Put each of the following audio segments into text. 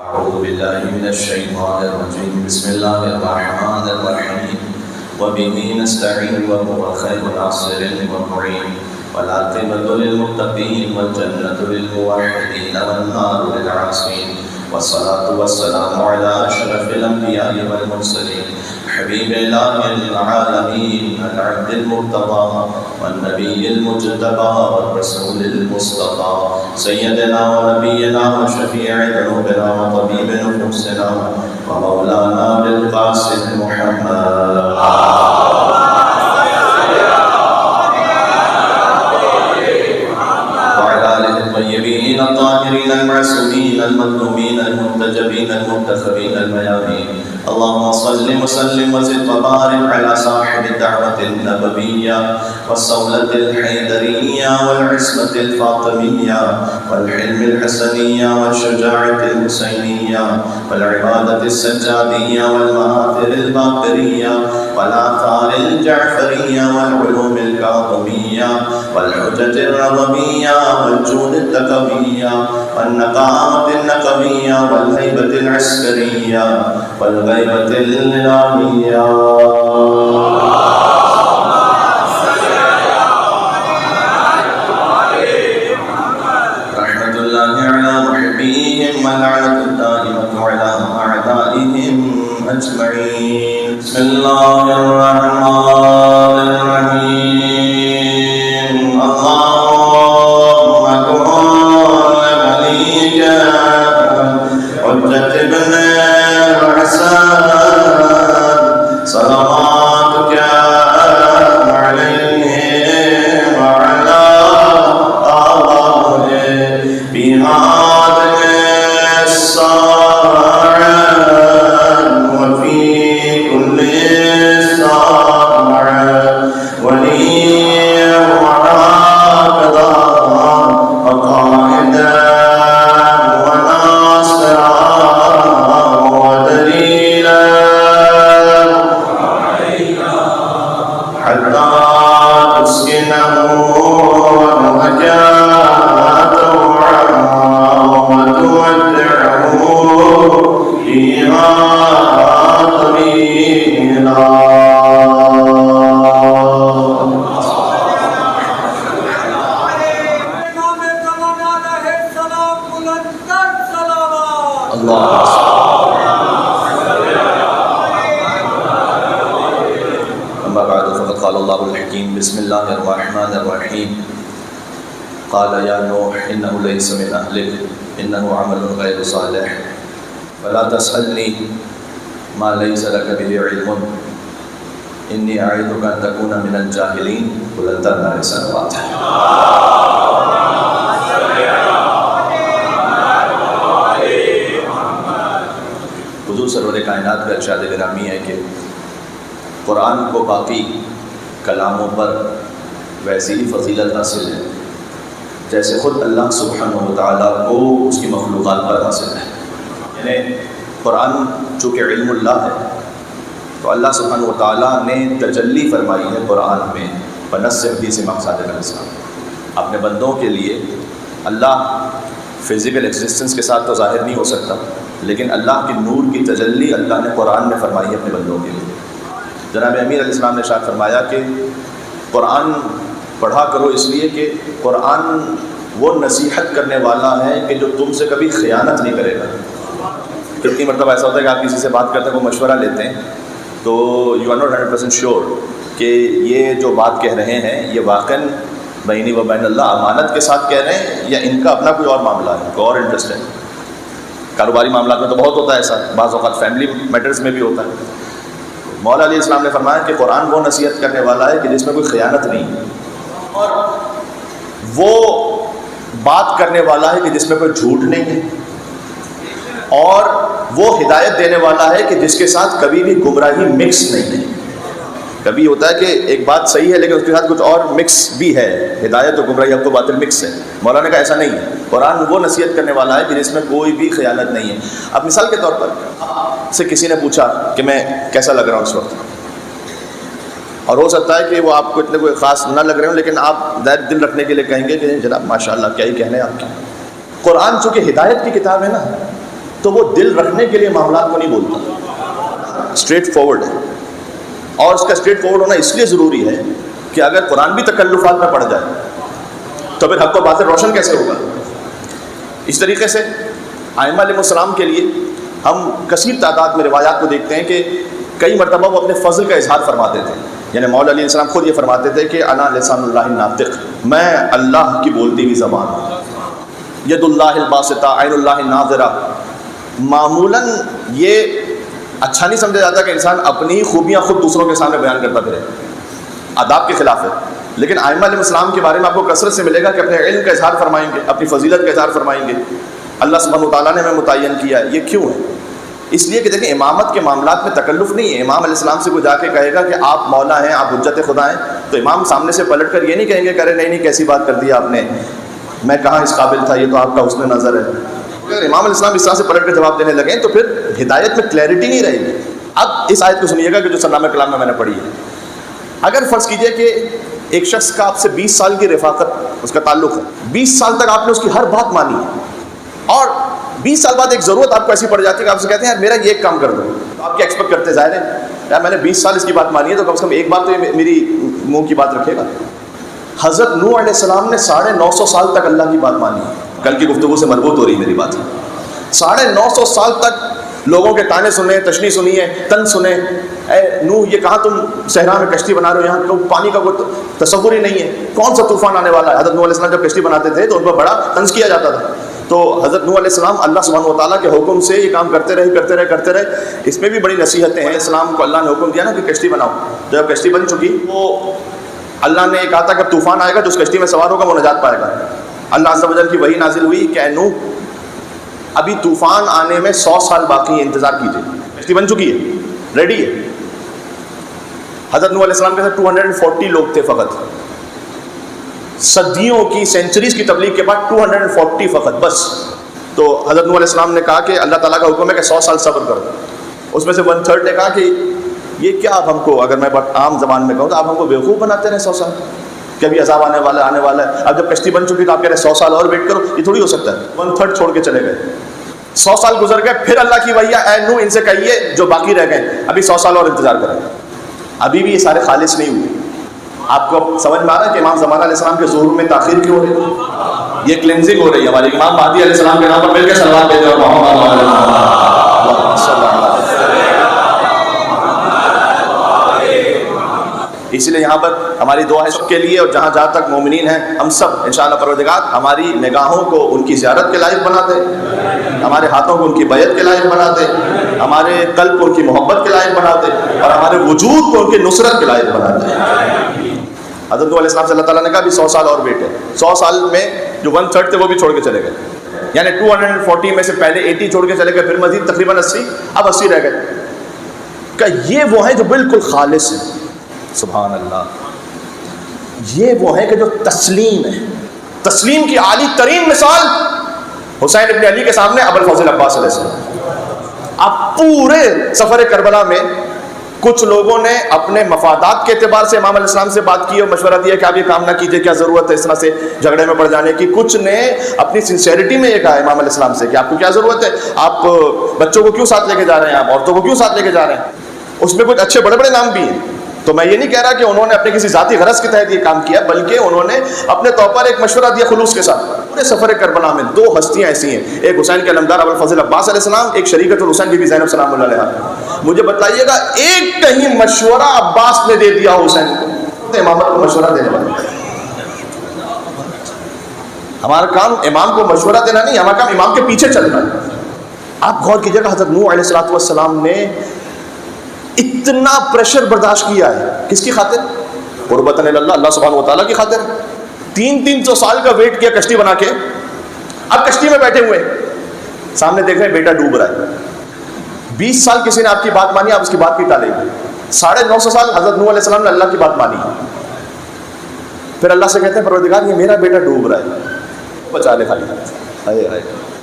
أعوذ بالله من الشيطان الرجيم بسم الله الرحمن الرحيم وبه نستعين وهو خير ناصر ومعين والعاقبة للمتقين والجنة للموحدين والنار للعاصين والصلاة والسلام على أشرف الأنبياء والمرسلين حبيب إله العالمين العبد المرتضى والنبي المجتبى والرسول المصطفى سيدنا ونبينا وشفيع ذنوبنا وطبيب نفوسنا ومولانا بالقاسم محمد الطيبين الطاهرين المعصومين المظلومين المنتجبين المنتخبين الميامين اللهم صل وسلم وزد وبارك على صاحب الدعوة النبوية والصولة الحيدرية والعصمة الفاطمية والحلم الحسنية والشجاعة الحسينية والعبادة السجادية والمآثر الباقرية والآثار الجعفرية والعلوم الكاظمية والحجج الرضمية والجود التقوية والنقاوة النقوية والهيبة العسكرية والغيبة الإلهية رحمة الله على محبيهم ولعنة الدائمة على أعدائهم أجمعين بسم الله الرحمن الرحيم اللهم كن وليك حجة ابن الحسن صلواتك عليه وعلى آله في هذه الساعة وفي كل ساعة وليا وحافظا وقائدا بسم الله الرحمن الرحيم قال يا نوح إنه ليس من أهلك إنه عمل غير صالح فلا تسألني ما ليس لك به علم إني أعيذك أن تكون من الجاهلين بلند نار سنوات حضور سرور کائنات کا ارشاد گرامی ہے کہ قرآن کو باقی کلاموں پر ویسی ہی فضیلت حاصل ہے جیسے خود اللہ سبحانہ و تعالیٰ کو اس کی مخلوقات پر حاصل ہے. یعنی قرآن چونکہ علم اللہ ہے تو اللہ سبحانہ و تعالیٰ نے تجلی فرمائی ہے قرآن میں بنصب سے مقصد الاسلام. اپنے بندوں کے لیے اللہ فزیکل ایگزسٹنس کے ساتھ تو ظاہر نہیں ہو سکتا، لیکن اللہ کی نور کی تجلی اللہ نے قرآن میں فرمائی ہے اپنے بندوں کے لیے. جناب امیر علیہ السلام نے ارشاد فرمایا کہ قرآن پڑھا کرو اس لیے کہ قرآن وہ نصیحت کرنے والا ہے کہ جو تم سے کبھی خیانت نہیں کرے گا. کتنی مرتبہ ایسا ہوتا ہے کہ آپ کسی سے بات کرتے ہیں وہ مشورہ لیتے ہیں تو یو آر ناٹ 100% شیور کہ یہ جو بات کہہ رہے ہیں یہ واقعاً بینی و بین اللہ امانت کے ساتھ کہہ رہے ہیں یا ان کا اپنا کوئی اور معاملہ ہے، کوئی اور انٹرسٹ ہے. کاروباری معاملات میں تو بہت ہوتا ہے ایسا، بعض اوقات فیملی میٹرز میں بھی ہوتا ہے. مولا علیہ السلام نے فرمایا کہ قرآن وہ نصیحت کرنے والا ہے کہ جس میں کوئی خیانت نہیں ہے، اور وہ بات کرنے والا ہے کہ جس میں کوئی جھوٹ نہیں ہے، اور وہ ہدایت دینے والا ہے کہ جس کے ساتھ کبھی بھی گمراہی مکس نہیں ہے. کبھی ہوتا ہے کہ ایک بات صحیح ہے لیکن اس کے ساتھ کچھ اور مکس بھی ہے، ہدایت و گمراہی اب تو باطل مکس ہے. مولانا کا ایسا نہیں ہے، قرآن وہ نصیحت کرنے والا ہے کہ جس میں کوئی بھی خیانت نہیں ہے. اب مثال کے طور پر سے کسی نے پوچھا کہ میں کیسا لگ رہا ہوں اس وقت، اور ہو سکتا ہے کہ وہ آپ کو اتنے کوئی خاص نہ لگ رہے ہوں، لیکن آپ دل رکھنے کے لیے کہیں گے کہ جناب ماشاءاللہ کیا ہی کہنے آپ کے. قرآن چونکہ ہدایت کی کتاب ہے نا، تو وہ دل رکھنے کے لیے معاملات کو نہیں بولتا، اسٹریٹ فارورڈ ہے. اور اس کا اسٹریٹ فارورڈ ہونا اس لیے ضروری ہے کہ اگر قرآن بھی تکلفات میں پڑ جائے تو پھر حق و باطل روشن کیسے ہوگا. اس طریقے سے ائمہ علیہ السلام کے لیے ہم کثیر تعداد میں روایات کو دیکھتے ہیں کہ کئی مرتبہ وہ اپنے فضل کا اظہار فرماتے تھے. یعنی مولا علیہ السلام خود یہ فرماتے تھے کہ انا لسان اللہ الناطق، میں اللہ کی بولتی ہوئی زبان ہوں. ید اللہ الباسطہ عین اللہ الناظرہ. معمولاً یہ اچھا نہیں سمجھا جاتا کہ انسان اپنی خوبیاں خود دوسروں کے سامنے بیان کرتا پھرے، آداب کے خلاف ہے. لیکن ائمہ علیہ السلام کے بارے میں آپ کو کثرت سے ملے گا کہ اپنے علم کا اظہار فرمائیں گے، اپنی فضیلت کا اظہار فرمائیں گے. اللہ سبحانہ وتعالیٰ نے ہمیں متعین کیا ہے. یہ کیوں ہے؟ اس لیے کہ دیکھیں امامت کے معاملات میں تکلف نہیں ہے. امام علیہ السلام سے کوئی جا کے کہے گا کہ آپ مولا ہیں، آپ حجت خدا ہیں، تو امام سامنے سے پلٹ کر یہ نہیں کہیں گے کہ ارے نہیں کیسی بات کر دی آپ نے، میں کہاں اس قابل تھا، یہ تو آپ کا حسن نظر ہے. اگر امام علیہ السلام اس طرح سے پلٹ کر جواب دینے لگیں تو پھر ہدایت میں کلیئرٹی نہیں رہے گی. اب اس آیت کو سنیے گا کہ جو سرنامہ کلام میں نے پڑھی ہے. اگر فرض کیجئے کہ ایک شخص کا آپ سے 20 سال کی رفاقت اس کا تعلق ہے، 20 سال تک آپ نے اس کی ہر بات مانی ہے، اور 20 سال بعد ایک ضرورت آپ کو ایسی پڑ جاتی ہے کہ آپ سے کہتے ہیں یار میرا یہ ایک کام کر دو. تو آپ کیا ایکسپیکٹ کرتے؟ ظاہر ہے یار میں نے 20 سال اس کی بات مانی ہے تو کم سے کم ایک بات تو یہ میری منہ کی بات رکھے گا. حضرت نوح علیہ السلام نے 950 سال تک اللہ کی بات مانی ہے. کل کی گفتگو سے مربوط ہو رہی میری بات. 950 سال تک لوگوں کے تانے سنے، تشنی سنی ہے، تن سنے. اے نوح یہ کہاں تم صحرا میں کشتی بنا رہے ہو، یہاں پانی کا کوئی تصور ہی نہیں ہے، کون سا طوفان آنے والا ہے. حضرت نوح علیہ السلام جب کشتی بناتے تھے تو ان پر بڑا طنز کیا جاتا تھا. تو حضرت نوح علیہ السلام اللہ سبحانہ و تعالیٰ کے حکم سے یہ کام کرتے رہے. اس میں بھی بڑی نصیحتیں ہیں. اسلام کو اللہ نے حکم دیا نا کہ کشتی بناؤ. جب کشتی بن چکی تو اللہ نے کہا تھا کہ طوفان آئے گا جو اس کشتی میں سوار ہوگا وہ نجات پائے گا. اللہ عز و جل کی وحی نازل ہوئی کہ اے نوح ابھی طوفان آنے میں 100 سال باقی ہے، انتظار کیجیے. کشتی بن چکی ہے، ریڈی ہے. حضرت نوح علیہ السلام کے ساتھ 240 لوگ تھے فقط. صدیوں کی سینچریز کی تبلیغ کے بعد 240 فقط بس. تو حضرت نوح علیہ السلام نے کہا کہ اللہ تعالیٰ کا حکم ہے کہ 100 سال صبر کرو. اس میں سے 1/3 نے کہا کہ یہ کیا آپ ہم کو، اگر میں عام زبان میں کہوں تو آپ ہم کو بیوقوف بناتے رہے 100 سال، کہ ابھی عذاب آنے والا ہے. اب جب کشتی بن چکی تو آپ کہہ رہے ہیں 100 سال اور ویٹ کرو، یہ تھوڑی ہو سکتا ہے. 1/3 چھوڑ کے چلے گئے. 100 سال گزر گئے. پھر اللہ کی وحی اے نوح ان سے کہیے جو باقی رہ گئے ابھی 100 سال اور انتظار کریں. ابھی بھی یہ سارے خالص نہیں ہوئے. آپ کو سمجھ میں آ رہا ہے کہ امام زمانہ علیہ السلام کے ظہور میں تاخیر کیوں ہو رہی ہے؟ یہ کلینزنگ ہو رہی ہے. ہمارے امام مہدی علیہ السلام کے نام پر مل کے صلوات بھیجو اس لیے یہاں پر ہماری دعا ہے سب کے لیے، اور جہاں تک مومنین ہیں ہم سب انشاءاللہ پروردگار ہماری نگاہوں کو ان کی زیارت کے لائق بنا دے، ہمارے ہاتھوں کو ان کی بیعت کے لائق بنا دے، ہمارے قلب کو ان کی محبت کے لائق بنا دے، اور ہمارے وجود کو ان کی نصرت کے لائق بنا دے. حضرت نوح علیہ السلام سے اللہ تعالیٰ نے کہا ابھی 100 سال اور ویٹ ہے. 100 سال میں جو 1/3 تھے وہ بھی چھوڑ کے چلے گئے. یعنی 240 میں سے پہلے 80 چھوڑ کے چلے گئے، پھر مزید تقریباً 80، اب 80 رہ گئے. کہ یہ وہ ہیں جو بالکل خالص ہیں. سبحان اللہ. یہ وہ ہیں کہ جو تسلیم ہے. تسلیم کی عالی ترین مثال حسین ابن علی کے سامنے ابو الفضل عباس علیہ السلام. آپ پورے سفر کربلا میں کچھ لوگوں نے اپنے مفادات کے اعتبار سے امام علیہ السلام سے بات کی اور مشورہ دیا کہ آپ یہ کام نہ کیجئے، کیا ضرورت ہے اس طرح سے جھگڑے میں پڑ جانے کی. کچھ نے اپنی سنسیئرٹی میں یہ کہا امام علیہ السلام سے کہ آپ کو کیا ضرورت ہے، آپ بچوں کو کیوں ساتھ لے کے جا رہے ہیں، آپ عورتوں کو کیوں ساتھ لے کے جا رہے ہیں. اس میں کچھ اچھے بڑے بڑے نام بھی ہیں. تو میں یہ نہیں کہہ رہا کہ انہوں نے اپنے کسی ذاتی غرض کے تحت یہ کام کیا، بلکہ انہوں نے اپنے طور پر ایک مشورہ دیا خلوص کے ساتھ. پورے سفر کربلا میں 2 ہستیاں ایسی ہیں، ایک حسین کے علمدار ابو الفضل عباس علیہ السلام، ایک شریکۃ الحسین بی بی زینب سلام اللہ علیہا. مجھے بتائیے گا ایک کہیں مشورہ عباس نے دے دیا حسین کو؟ امامت کو مشورہ دینے والے. ہمارا کام امام کو مشورہ دینا نہیں، ہمارا کام امام کے پیچھے چلنا ہے. آپ غور کیجیے گا حضرت نوح علیہ السلام نے اتنا پریشر برداشت کیا ہے کس کی خاطر؟ قربتاً اللہ، اللہ سبحانہ و تعالیٰ کی خاطر. 300 سال کا ویٹ کیا کشتی بنا کے. اب کشتی میں بیٹھے ہوئے سامنے دیکھ رہے ہیں بیٹا ڈوب رہا ہے. 20 سال کسی نے آپ کی بات مانی، آپ اس کی بات کی ٹالیں گے. 950 سال حضرت نوح علیہ السلام نے اللہ کی بات مانی. پھر اللہ سے کہتے ہیں پروردگار یہ میرا بیٹا ڈوب رہا ہے، بچا لے خالی. ہائے ہائے.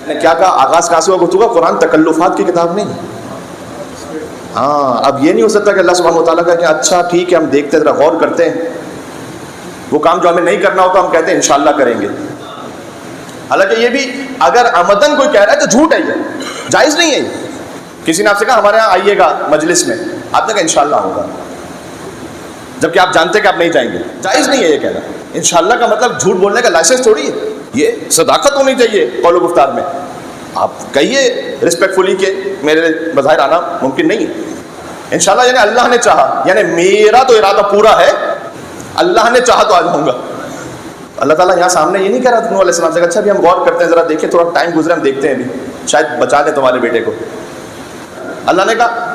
نے کیا کہا؟ آغاز کہاں سے ہوا گفتگو؟ قرآن تکلفات کی کتاب نہیں. ہاں اب یہ نہیں ہو سکتا کہ اللہ سبحانہ و تعالیٰ کا کہ اچھا ٹھیک ہے ہم دیکھتے ذرا غور کرتے ہیں. وہ کام جو ہمیں نہیں کرنا ہوتا ہم کہتے ہیں انشاءاللہ کریں گے. حالانکہ یہ بھی اگر عمدن کوئی کہہ رہا ہے تو جھوٹ ہے. یہ جائز نہیں ہے. کسی نے آپ سے کہا ہمارے یہاں آئیے گا مجلس میں, آپ نے کہا انشاءاللہ آؤں گا, جبکہ آپ جانتے کہ آپ نہیں جائیں گے. جائز نہیں ہے یہ کہنا. انشاءاللہ کا مطلب جھوٹ بولنے کا لائسنس تھوڑی ہے, یہ صداقت ہونی چاہیے قول و گفتار میں. آپ کہیے رسپیکٹفلی کہ میرے بظاہر آنا ممکن نہیں ہے. انشاءاللہ یعنی اللہ نے چاہا, یعنی میرا تو ارادہ پورا ہے, اللہ نے چاہا تو آ جاؤں گا. اللہ تعالیٰ یہاں سامنے یہ نہیں کہہ رہا نوح علیہ السلام سے اچھا بھی ہم غور کرتے ہیں, ذرا دیکھیں, تھوڑا ٹائم گزرے, ہم دیکھتے ہیں ابھی شاید بچا لیں تمہارے بیٹے کو. اللہ نے کہا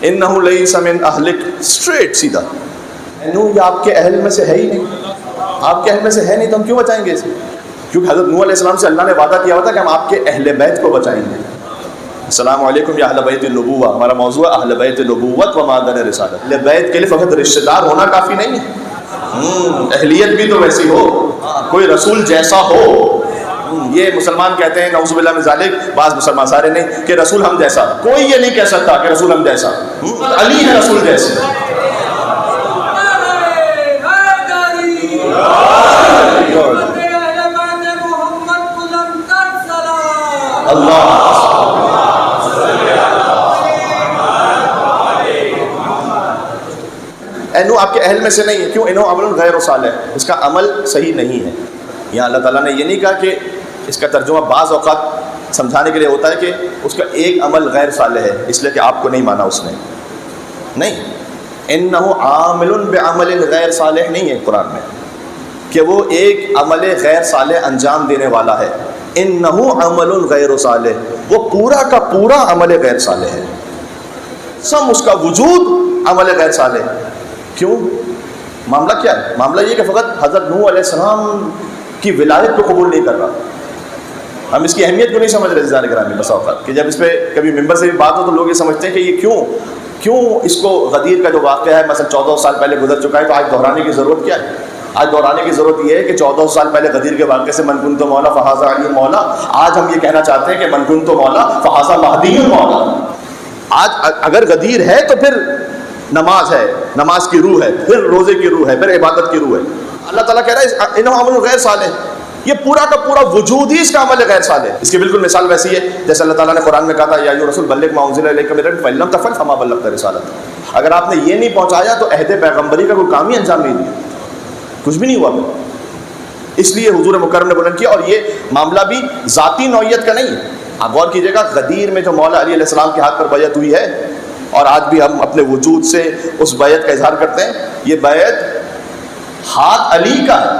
انہ لیس من اہلک, اسٹریٹ سیدھا, نوح یہ آپ کے اہل میں سے ہے ہی نہیں, آپ کے اہل میں سے ہے نہیں تو ہم کیوں بچائیں گے اسے؟ کیونکہ حضرت نوح علیہ السلام سے اللہ نے وعدہ کیا ہوا تھا کہ ہم آپ کے اہل بیت کو بچائیں گے. السلام علیکم یا اہل بیت النبوہ, ہمارا موضوع ہے اہل بیت النبوت و مادن رسالت. اہل بیت کے لیے فقط رشتہ دار ہونا کافی نہیں ہے, اہلیت بھی تو ویسی ہو, کوئی رسول جیسا ہو. یہ مسلمان کہتے ہیں نعوذ باللہ من ذالک, بعض مسلمان سارے نہیں, کہ رسول ہم جیسا. کوئی یہ نہیں کہہ سکتا کہ رسول ہم جیسا. علی ہے رسول جیسے. اللہ انو آپ کے اہل میں سے نہیں ہے. کیوں؟ انو عمل غیر صالح, اس کا عمل صحیح نہیں ہے. یہاں اللہ تعالیٰ نے یہ نہیں کہا کہ اس کا ترجمہ بعض اوقات سمجھانے کے لیے ہوتا ہے کہ اس کا ایک عمل غیر صالح ہے اس لیے کہ آپ کو نہیں مانا اس نے. نہیں, انہو عامل بعمل غیر صالح نہیں ہے قرآن میں کہ وہ ایک عمل غیر صالح انجام دینے والا ہے. انہو عمل غیر صالح, وہ پورا کا پورا عمل غیر صالح ہے. سم اس کا وجود عمل غیر صالح. کیوں؟ معاملہ کیا ہے؟ معاملہ یہ کہ فقط حضرت نوح علیہ السلام کی ولایت کو قبول نہیں کر رہا. ہم اس کی اہمیت کو نہیں سمجھ رہے عزیزان گرامی. بس اوقات کہ جب اس پہ کبھی ممبر سے بھی بات ہو تو لوگ یہ سمجھتے ہیں کہ یہ کیوں اس کو غدیر کا جو واقعہ ہے مثلا 14 سال پہلے گزر چکا ہے تو آج دہرانے کی ضرورت کیا ہے؟ آج دہرانے کی ضرورت یہ ہے کہ 14 سال پہلے غدیر کے واقعے سے من کنت مولا فہذا علی مولا, آج ہم یہ کہنا چاہتے ہیں کہ من کنت مولا فہذا مہدی مولا. آج اگر غدیر ہے تو پھر نماز ہے, نماز کی روح ہے, پھر روزے کی روح ہے, پھر عبادت کی روح ہے. اللہ تعالیٰ کہہ رہا ہے انہو عمل غیر صالح, یہ پورا کا پورا وجود ہی اس کا عمل غیر صالح. اس کی بالکل مثال ویسی ہے جیسے اللہ تعالیٰ نے قرآن میں کہا تھا یا ایھا رسول بلغ ما انزل الیک من ربک فإن لم تفعل فما بلغت رسالتہ. اگر آپ نے یہ نہیں پہنچایا تو عہد پیغمبری کا کوئی کام ہی انجام نہیں دیا, کچھ بھی نہیں ہوا. اس لیے حضور مکرم نے بلند کیا. اور یہ معاملہ بھی ذاتی نوعیت کا نہیں ہے. آپ غور کیجیے گا, غدیر میں جو مولا علی علیہ السلام کے ہاتھ پر بیعت ہوئی ہے اور آج بھی ہم اپنے وجود سے اس بیعت کا اظہار کرتے ہیں, یہ بیعت ہاتھ علی کا ہے,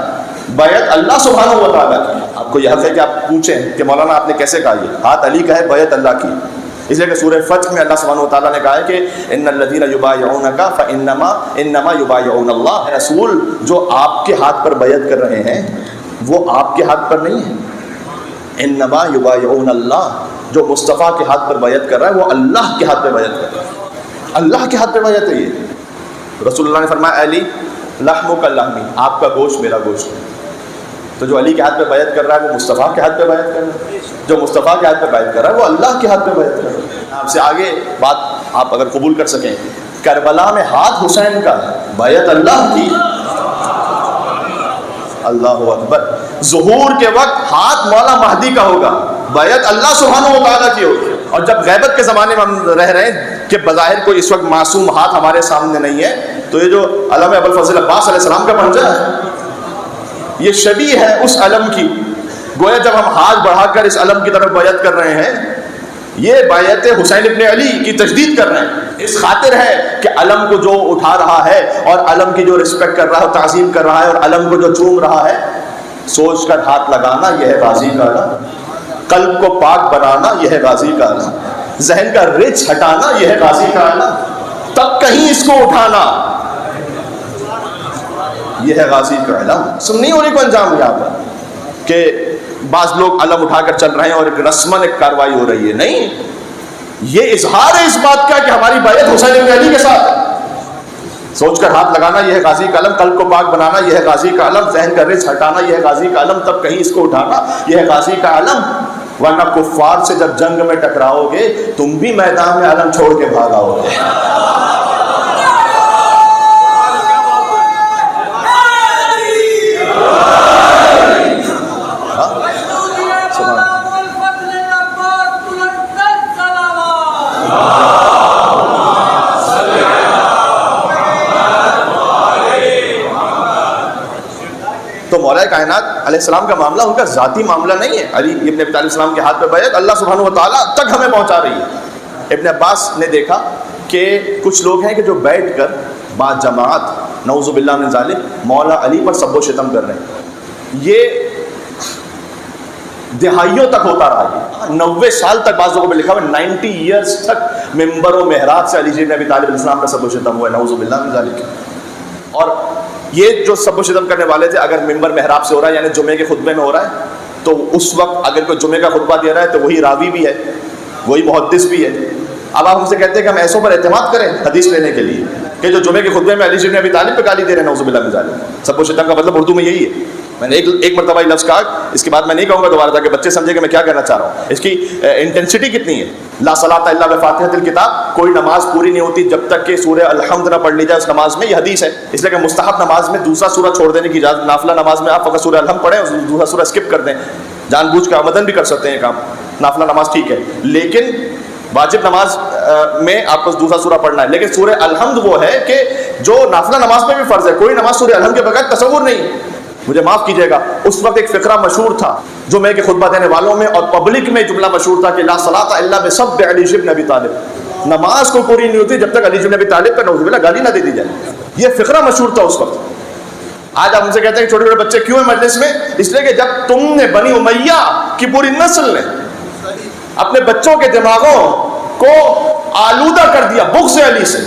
بیعت اللہ سبحانہ و تعالیٰ کی. آپ کو یہ حق ہے کہ آپ پوچھیں کہ مولانا آپ نے کیسے کہا یہ ہاتھ علی کا ہے, بیعت اللہ کی. اس لیے کہ سورہ فتح میں اللہ سبحانہ و تعالیٰ نے کہا ہے کہ ان الذین یبایعونک فانما یبایعون اللہ. رسول جو آپ کے ہاتھ پر بیعت کر رہے ہیں وہ آپ کے ہاتھ پر نہیں ہے. انما یبایعون اللہ, جو مصطفیٰ کے ہاتھ پر بیعت کر رہا ہے وہ اللہ کے ہاتھ پہ بیعت کر رہا ہے. اللہ کے ہاتھ پہ بیعت ہے یہ. رسول اللہ نے فرمایا علی لحمک لحمی, آپ کا گوشت میرا گوشت ہے. تو جو علی کے ہاتھ پہ بیعت کر رہا ہے وہ مصطفیٰ کے ہاتھ پہ بیعت کر رہا ہے, جو مصطفیٰ کے ہاتھ پہ بیعت کر رہا ہے وہ اللہ کے ہاتھ پہ بیعت کر رہا ہے. آپ سے آگے بات آپ اگر قبول کر سکیں, کربلا میں ہاتھ حسین کا, بیعت اللہ کی. اللہ اکبر. ظہور کے وقت ہاتھ مولا مہدی کا ہوگا, بیعت اللہ سبحانہ و تعالیٰ کی ہوگی. اور جب غیبت کے زمانے میں ہم رہ رہے ہیں کہ بظاہر کوئی اس وقت معصوم ہاتھ ہمارے سامنے نہیں ہے, تو یہ جو علم ابوالفضل عباس علیہ السلام کا پنجہ ہے یہ شبیہ ہے اس علم کی. گویا جب ہم ہاتھ بڑھا کر اس علم کی طرف بیعت کر رہے ہیں, یہ بیعت حسین ابن علی کی تجدید کر رہے ہیں. اس خاطر ہے کہ علم کو جو اٹھا رہا ہے اور علم کی جو رسپیکٹ کر رہا ہے, تعظیم کر رہا ہے, اور علم کو جو چوم رہا ہے, سوچ کر ہاتھ لگانا یہ ہے غازی کا علم, قلب کو پاک بنانا یہ ہے غازی کا علم, ذہن کا رچ ہٹانا یہ ہے غازی کا علم, تب کہیں اس کو اٹھانا یہ ہے غازی کا علم. سنی ہونے کو انجام یہاں پر کہ بعض لوگ علم اٹھا کر چل رہے ہیں اور ایک رسمن ایک کاروائی ہو رہی ہے. نہیں, یہ اظہار ہے اس بات کا کہ ہماری بیعت حسین بن علی کے ساتھ ہے. سوچ کر ہاتھ لگانا یہ ہے غازی کا علم, قلب کو پاک بنانا یہ ہے غازی کا علم, ذہن کا رچ ہٹانا یہ ہے غازی کا علم, تب کہیں اس کو اٹھانا یہ ہے غازی کا علم. ورنہ کفار سے جب جنگ میں ٹکراؤ گے تم بھی میدان میں علم چھوڑ کے بھاگاؤ گے. مولا کائنات علیہ السلام کا معاملہ ان کا ذاتی معاملہ نہیں ہے. علی ابن ابی طالب السلام کے ہاتھ پہ بیعت اللہ سبحانہ و تعالیٰ تک ہمیں پہنچا رہی ہے. ابن عباس نے دیکھا کہ کچھ لوگ ہیں کہ جو بیٹھ کر بعض جماعت نعوذ باللہ من ذالک مولا علی پر سب و شتم کر رہے ہیں. یہ دہائیوں تک ہوتا رہا. 90 سال تک بعض لوگوں پہ لکھا ہوا 90 ایئرس تک ممبر و محراب سے علی ابن ابی طالب علیہ السلام کا سب و شتم ہوا ہے نعوذ باللہ من ذالک. اور یہ جو سب و شتم کرنے والے تھے اگر ممبر محراب سے ہو رہا ہے یعنی جمعے کے خطبے میں ہو رہا ہے تو اس وقت اگر کوئی جمعے کا خطبہ دے رہا ہے تو وہی راوی بھی ہے, وہی محدث بھی ہے. اب آپ ہم سے کہتے ہیں کہ ہم ایسوں پر اعتماد کریں حدیث لینے کے لیے کہ جو جمعے کے خطبے میں علی ابن ابی طالب پہ گالی دے رہے ہیں نعوذ باللہ من ذالک. سب و شتم کا مطلب اردو میں یہی ہے. میں نے ایک مرتبہ یہ لفظ کہا, اس کے بعد میں نہیں کہوں گا دوبارہ تاکہ بچے سمجھے کہ میں کیا کہنا چاہ رہا ہوں. اس کی انٹینسٹی کتنی ہے. لا صلاۃ الا بفاتحۃ الکتاب, کوئی نماز پوری نہیں ہوتی جب تک کہ سورہ الحمد نہ پڑھ لی جائے اس نماز میں. یہ حدیث ہے. اس لیے کہ مستحب نماز میں دوسرا سورہ چھوڑ دینے کی اجازت, نافلہ نماز میں آپ فقط سورہ الحمد پڑھیں اور دوسرا سورہ اسکپ کر دیں. جان بوجھ کے آمدن بھی کر سکتے ہیں یہ کام. نافلہ نماز ٹھیک ہے لیکن واجب نماز میں آپ کو دوسرا سورہ پڑھنا ہے. لیکن سورہ الحمد وہ ہے کہ جو نافلہ نماز میں بھی فرض ہے. کوئی نماز سورہ الحمد کے بغیر تصور نہیں. مجھے معاف کیجیے گا, اس وقت ایک فقرہ مشہور تھا جمعے کے خطبہ دینے والوں میں اور پبلک میں جملہ مشہور تھا کہ لا صلاۃ الا بسب علی ابن ابی طالب. نماز کو پوری نہیں ہوتی جب تک علی ابن ابی طالب پہ نعوذ باللہ گالی نہ دے دی جائے. یہ فقرہ مشہور تھا اس وقت. آج آپ ہم سے کہتے ہیں کہ چھوٹے چھوٹے بچے کیوں ہیں مجلس میں؟ اس لیے کہ جب تم نے بنی امیہ کی پوری نسل نے اپنے بچوں کے دماغوں کو آلودہ کر دیا بغض علی سے,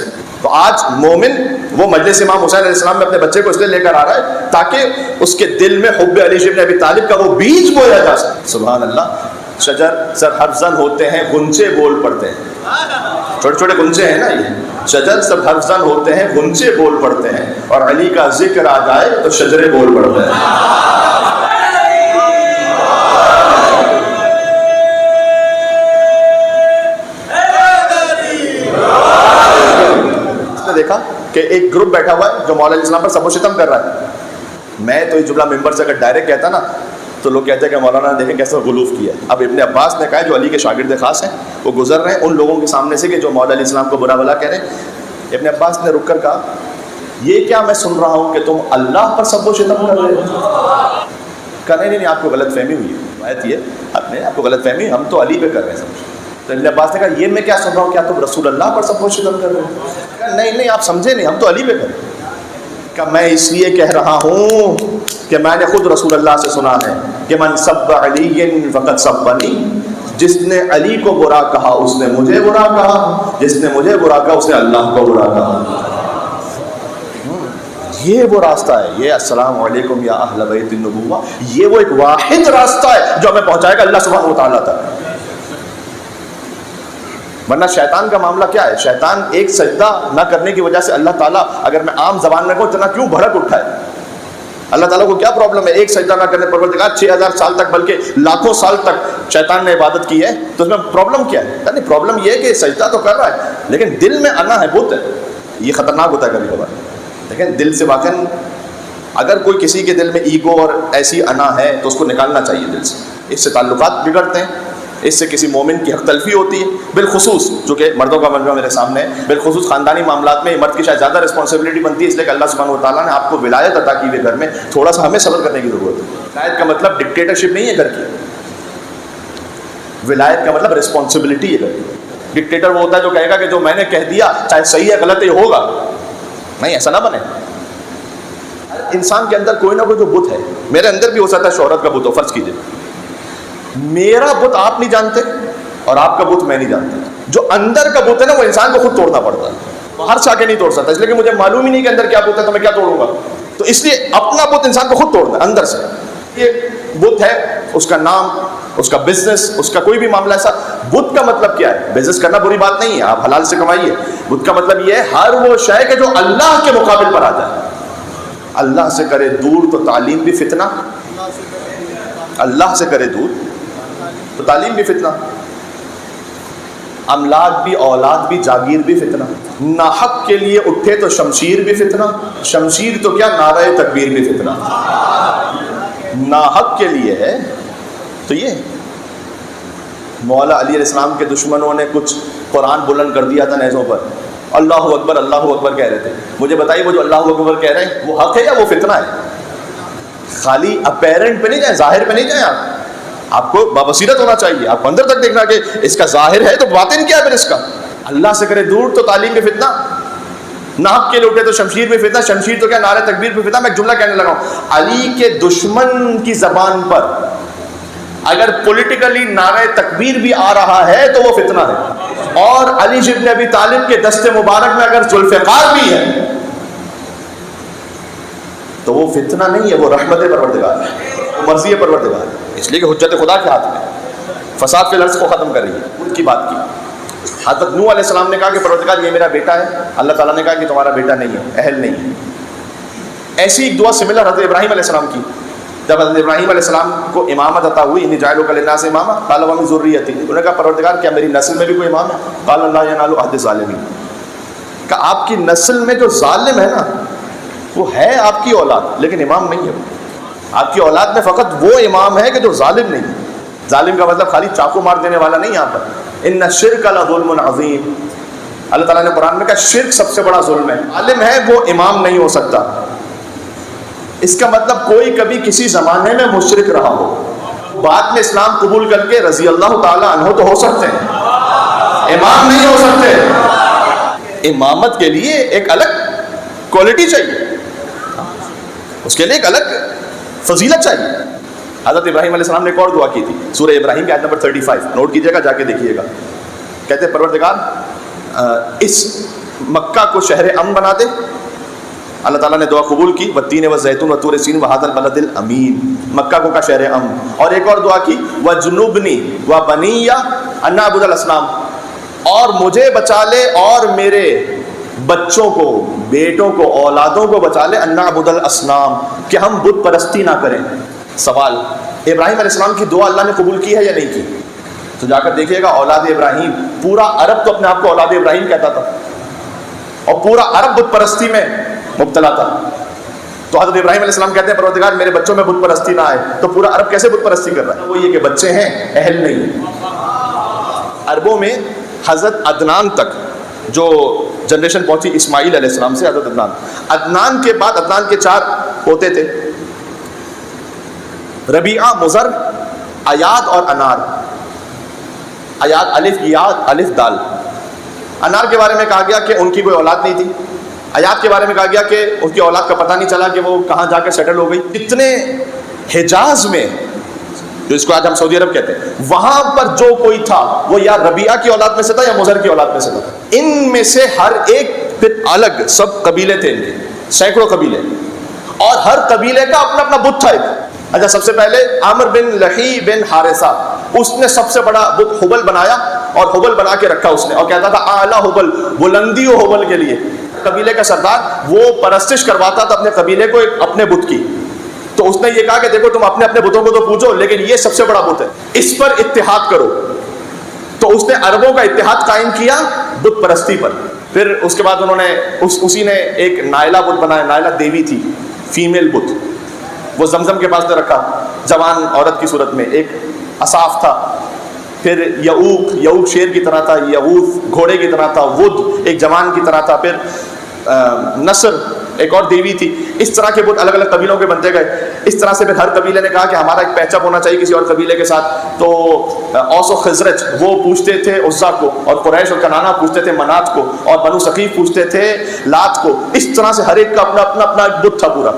تو آج مومن وہ مجلس امام حسین علیہ السلام میں اپنے بچے کو اس لیے لے کر آ رہا ہے تاکہ اس کے دل میں حب علی ابن ابی طالب کا وہ بیج بویا جا سکے. سبحان اللہ. شجر سر ہر زن ہوتے ہیں غنچے بول پڑتے ہیں. چھوٹے چھوٹے غنچے ہیں نا یہ. شجر سب ہر زن ہوتے ہیں غنچے بول پڑتے ہیں اور علی کا ذکر آ جائے تو شجرے بول پڑتے ہیں. دیکھا کہ ایک گروپ بیٹھا ہوا ہے جو مولا علیہ السلام پر سب و شتم کر رہا ہے. میں تو یہ جملہ ممبر سے اگر ڈائریکٹ کہتا نا تو لوگ کہتے ہیں کہ مولانا نے دیکھیں کیسا غلوف کیا ہے. اب ابن عباس نے کہا جو علی کے شاگرد خاص ہیں وہ گزر رہے ہیں ان لوگوں کے سامنے سے کہ جو مولا علیہ السلام کو برا بھلا کہہ رہے ہیں. ابن عباس نے رک کر کہا یہ کیا میں سن رہا ہوں کہ تم اللہ پر سب و شتم کر رہے ہو. کہا نہیں آپ کو غلط فہمی ہوئی ہے. بات یہ آپ کو غلط فہمی, ہم تو علی پہ کر رہے ہیں سب. تو ابن عباس نے کہا یہ میں کیا سن رہا ہوں, کیا تم رسول اللہ پر سب و شتم کر رہے ہو؟ کہا نہیں آپ سمجھے نہیں, ہم تو علی پہ کر رہے ہیں. کہ میں اس لیے کہہ رہا ہوں کہ میں نے خود رسول اللہ سے سنا ہے کہ من سب علی فقط سبنی, جس نے علی کو برا کہا اس نے مجھے برا کہا, جس نے مجھے برا کہا اس نے اللہ کو برا کہا. یہ وہ راستہ ہے, یہ السلام علیکم یا اہل بیت النبوہ, یہ وہ ایک واحد راستہ ہے جو ہمیں پہنچائے گا اللہ سبحانہ و تعالیٰ تک. ورنہ شیطان کا معاملہ کیا ہے؟ شیطان ایک سجدہ نہ کرنے کی وجہ سے اللہ تعالیٰ, اگر میں عام زبان میں کہوں اتنا کیوں بھڑک اٹھا ہے؟ اللہ تعالیٰ کو کیا پرابلم ہے ایک سجدہ نہ کرنے پر؟ 6000 سال تک بلکہ لاکھوں سال تک شیطان نے عبادت کی ہے, تو اس میں پرابلم کیا ہے؟ نہیں, پرابلم یہ ہے کہ سجدہ تو کر رہا ہے لیکن دل میں انا ہے, بت ہے. یہ خطرناک ہوتا ہے کبھی کبھار. لیکن دل سے واقعاً اگر کوئی کسی کے دل میں ایگو اور ایسی انا ہے تو اس کو نکالنا چاہیے دل سے. اس سے تعلقات بگڑتے ہیں, اس سے کسی مومن کی حق تلفی ہوتی ہے. بالخصوص جو کہ مردوں کا مجموعہ میرے سامنے ہے, بالخصوص خاندانی معاملات میں مرد کی شاید زیادہ رسپانسبلٹی بنتی ہے, اس لیے کہ اللہ سبحانہ و تعالیٰ نے آپ کو ولایت عطا کی ہوئی گھر میں, تھوڑا سا ہمیں صبر کرنے کی ضرورت ہے. ولایت کا مطلب ڈکٹیٹرشپ نہیں ہے گھر کی, ولایت کا مطلب رسپانسبلٹی ہے گھر کی. ڈکٹیٹر وہ ہوتا ہے جو کہے گا کہ جو میں نے کہہ دیا چاہے صحیح ہے غلط ہے یہ ہوگا. نہیں, ایسا نہ بنے. انسان کے اندر کوئی نہ کوئی جو بت ہے, میرے اندر بھی ہو سکتا ہے شہرت کا بت ہو. فرض کیجیے میرا بت آپ نہیں جانتے اور آپ کا بت میں نہیں جانتا. جو اندر کا بت ہے نا وہ انسان کو خود توڑنا پڑتا ہے, باہر سے آ کے نہیں توڑ سکتا, اس لیے کہ مجھے معلوم ہی نہیں کہ اندر کیا بت ہے تو میں کیا توڑوں گا. تو اس لیے اپنا بت انسان کو خود توڑنا ہے اندر سے. یہ بت ہے, اس کا نام, اس کا بزنس, اس کا کوئی بھی معاملہ ایسا. بت کا مطلب کیا ہے؟ بزنس کرنا بری بات نہیں ہے, آپ حلال سے کمائیے. بت کا مطلب یہ ہے ہر وہ شے کہ جو اللہ کے مقابل پر آ جائے. اللہ سے کرے دور تو تعلیم بھی فتنہ, اللہ سے کرے دور تو تعلیم بھی فتنہ, املاک بھی, اولاد بھی, جاگیر بھی فتنہ. ناحق کے لیے اٹھے تو شمشیر بھی فتنہ, شمشیر تو کیا نعرہ تکبیر بھی فتنہ. ناحق کے لیے ہے تو یہ مولا علی علیہ السلام کے دشمنوں نے کچھ قرآن بلند کر دیا تھا نیزوں پر, اللہ اکبر اللہ اکبر کہہ رہے تھے. مجھے بتائیے وہ جو اللہ اکبر کہہ رہے ہیں وہ حق ہے یا وہ فتنہ ہے؟ خالی اپیرنٹ پہ نہیں جائیں، ظاہر پہ نہیں جائیں. آپ کو بابصیرت ہونا چاہیے، آپ کو اندر تک دیکھنا کہ اس کا ظاہر ہے تو باطن کیا ہے پھر اس کا. اللہ سے کرے دور تو تعلیم میں فتنہ، ناپ کے لوٹے تو شمشیر میں فتنہ، شمشیر تو کیا نعرہ تکبیر پہ فتنہ. میں ایک جملہ کہنے لگا ہوں، علی کے دشمن کی زبان پر اگر پولیٹیکلی نعرہ تکبیر بھی آ رہا ہے تو وہ فتنہ ہے، اور علی بن ابی طالب کے دست مبارک میں اگر ذوالفقار بھی ہے تو وہ فتنہ نہیں ہے، وہ رحمت پروردگار ہے، وہ مرضی پروردگار ہے. اس لیے کہ حجت خدا کے ہاتھ میں فساد فی الارض کو ختم کر رہی ہے. ان کی بات کی حضرت نوح علیہ السلام نے کہا کہ پروردگار یہ میرا بیٹا ہے، اللہ تعالیٰ نے کہا کہ تمہارا بیٹا نہیں ہے، اہل نہیں ہے. ایسی ایک دعا سملر حضرت ابراہیم علیہ السلام کی. جب حضرت ابراہیم علیہ السلام کو امامت عطا ہوئی، انی جاعلک للناس اماما قال ومن ذریتی، انہوں نے کہا پروردگار کیا میری نسل میں بھی کوئی امام ہے؟ قال لا ینال عہد الظالمین، کہ آپ کی نسل میں جو ظالم ہے نا وہ ہے آپ کی اولاد لیکن امام نہیں ہے. آپ کی اولاد میں فقط وہ امام ہے کہ جو ظالم نہیں ہے. ظالم کا مطلب خالی چاقو مار دینے والا نہیں. یہاں پر ان الشرک لظلم عظیم، اللہ تعالیٰ نے قرآن میں کہا شرک سب سے بڑا ظلم ہے. عالم ہے وہ امام نہیں ہو سکتا. اس کا مطلب کوئی کبھی کسی زمانے میں مشرک رہا ہو، بعد میں اسلام قبول کر کے رضی اللہ تعالیٰ عنہ تو ہو سکتے ہیں، امام نہیں ہو سکتے. امامت کے لیے ایک الگ کوالٹی چاہیے، اس کے لیے ایک الگ فضیلت چاہیے. حضرت ابراہیم علیہ السلام نے ایک اور دعا کی تھی، سورہ ابراہیم کی آیت نمبر 35 نوٹ کیجئے گا، جا کے دیکھیے گا. کہتے ہیں پروردگار اس مکہ کو شہر امن بنا دے. اللہ تعالیٰ نے دعا قبول کی، والتین والزیتون وطور سین وہذا البلد الامین، مکہ کو کا شہر امن. اور ایک اور دعا کی، وجنبنی وبنی ان نعبد الاصنام، اور مجھے بچا لے اور میرے بچوں کو، بیٹوں کو، اولادوں کو بچا لے ان نعبد الاصنام، کہ ہم بت پرستی نہ کریں. سوال، ابراہیم علیہ السلام کی دعا اللہ نے قبول کی ہے یا نہیں کی؟ تو جا کر دیکھیے گا اولاد ابراہیم، پورا عرب تو اپنے آپ کو اولاد ابراہیم کہتا تھا اور پورا عرب بت پرستی میں مبتلا تھا. تو حضرت ابراہیم علیہ السلام کہتے ہیں پروردگار میرے بچوں میں بت پرستی نہ آئے. تو پورا عرب کیسے بت پرستی کر رہا ہے؟ وہ یہ کہ بچے ہیں، اہل نہیں ہیں. عربوں میں حضرت عدنان تک جو جنریشن پہنچی اسماعیل علیہ السلام سے، حضرت عدنان کے بعد عدنان کے 4 پوتے تھے، ربیعہ، مضر، ایاد اور انار. ایاد الف یاد الف دال. انار کے بارے میں کہا گیا کہ ان کی کوئی اولاد نہیں تھی. ایاد کے بارے میں کہا گیا کہ ان کی اولاد کا پتہ نہیں چلا کہ وہ کہاں جا کے سیٹل ہو گئی. اتنے حجاز میں، جو اس کو آج ہم سعودی عرب کہتے ہیں، وہاں پر جو کوئی تھا وہ یا ربیعہ کی اولاد میں سے تھا یا مضر کی اولاد میں سے تھا. ان میں سے ہر ایک پھر الگ سب قبیلے تھے، ان کے سینکڑوں قبیلے، اور ہر قبیلے کا اپنا اپنا بت تھا ایک. اچھا، سب سے پہلے عامر بن لہی بن حارثہ، اس نے سب سے بڑا بت حبل بنایا اور حبل بنا کے رکھا اس نے، اور کہتا تھا اعلیٰ حبل، بلندی ہو حبل کے لیے. قبیلے کا سردار وہ پرستش کرواتا تھا اپنے قبیلے کو اپنے بت کی. تو اس نے یہ کہا کہ دیکھو تم اپنے اپنے بتوں کو تو پوجو لیکن یہ سب سے بڑا بت ہے، اس پر اتحاد کرو. تو اس نے عربوں کا اتحاد قائم کیا بت پرستی پر. پھر اس کے بعد انہوں نے اسی نے ایک نائلہ بت بنایا. نائلہ دیوی تھی، فیمیل بت، وہ زمزم کے پاس نے رکھا جوان عورت کی صورت میں. ایک اصاف تھا، پھر یعوق شیر کی طرح تھا، یغوث گھوڑے کی طرح تھا، ود ایک جوان کی طرح تھا، پھر نصر ایک اور دیوی تھی. اس طرح کے بت الگ الگ قبیلوں کے بنتے گئے. اس طرح سے پھر ہر قبیلے نے کہا کہ ہمارا ایک پیچ اپ ہونا چاہیے کسی اور قبیلے کے ساتھ. تو اوس و خزرج وہ پوچھتے تھے عزا کو، اور قریش اور کنانہ پوچھتے تھے منات کو، اور بنو ثقیف پوچھتے تھے لات کو. اس طرح سے ہر ایک کا اپنا اپنا اپنا ایک بت تھا پورا.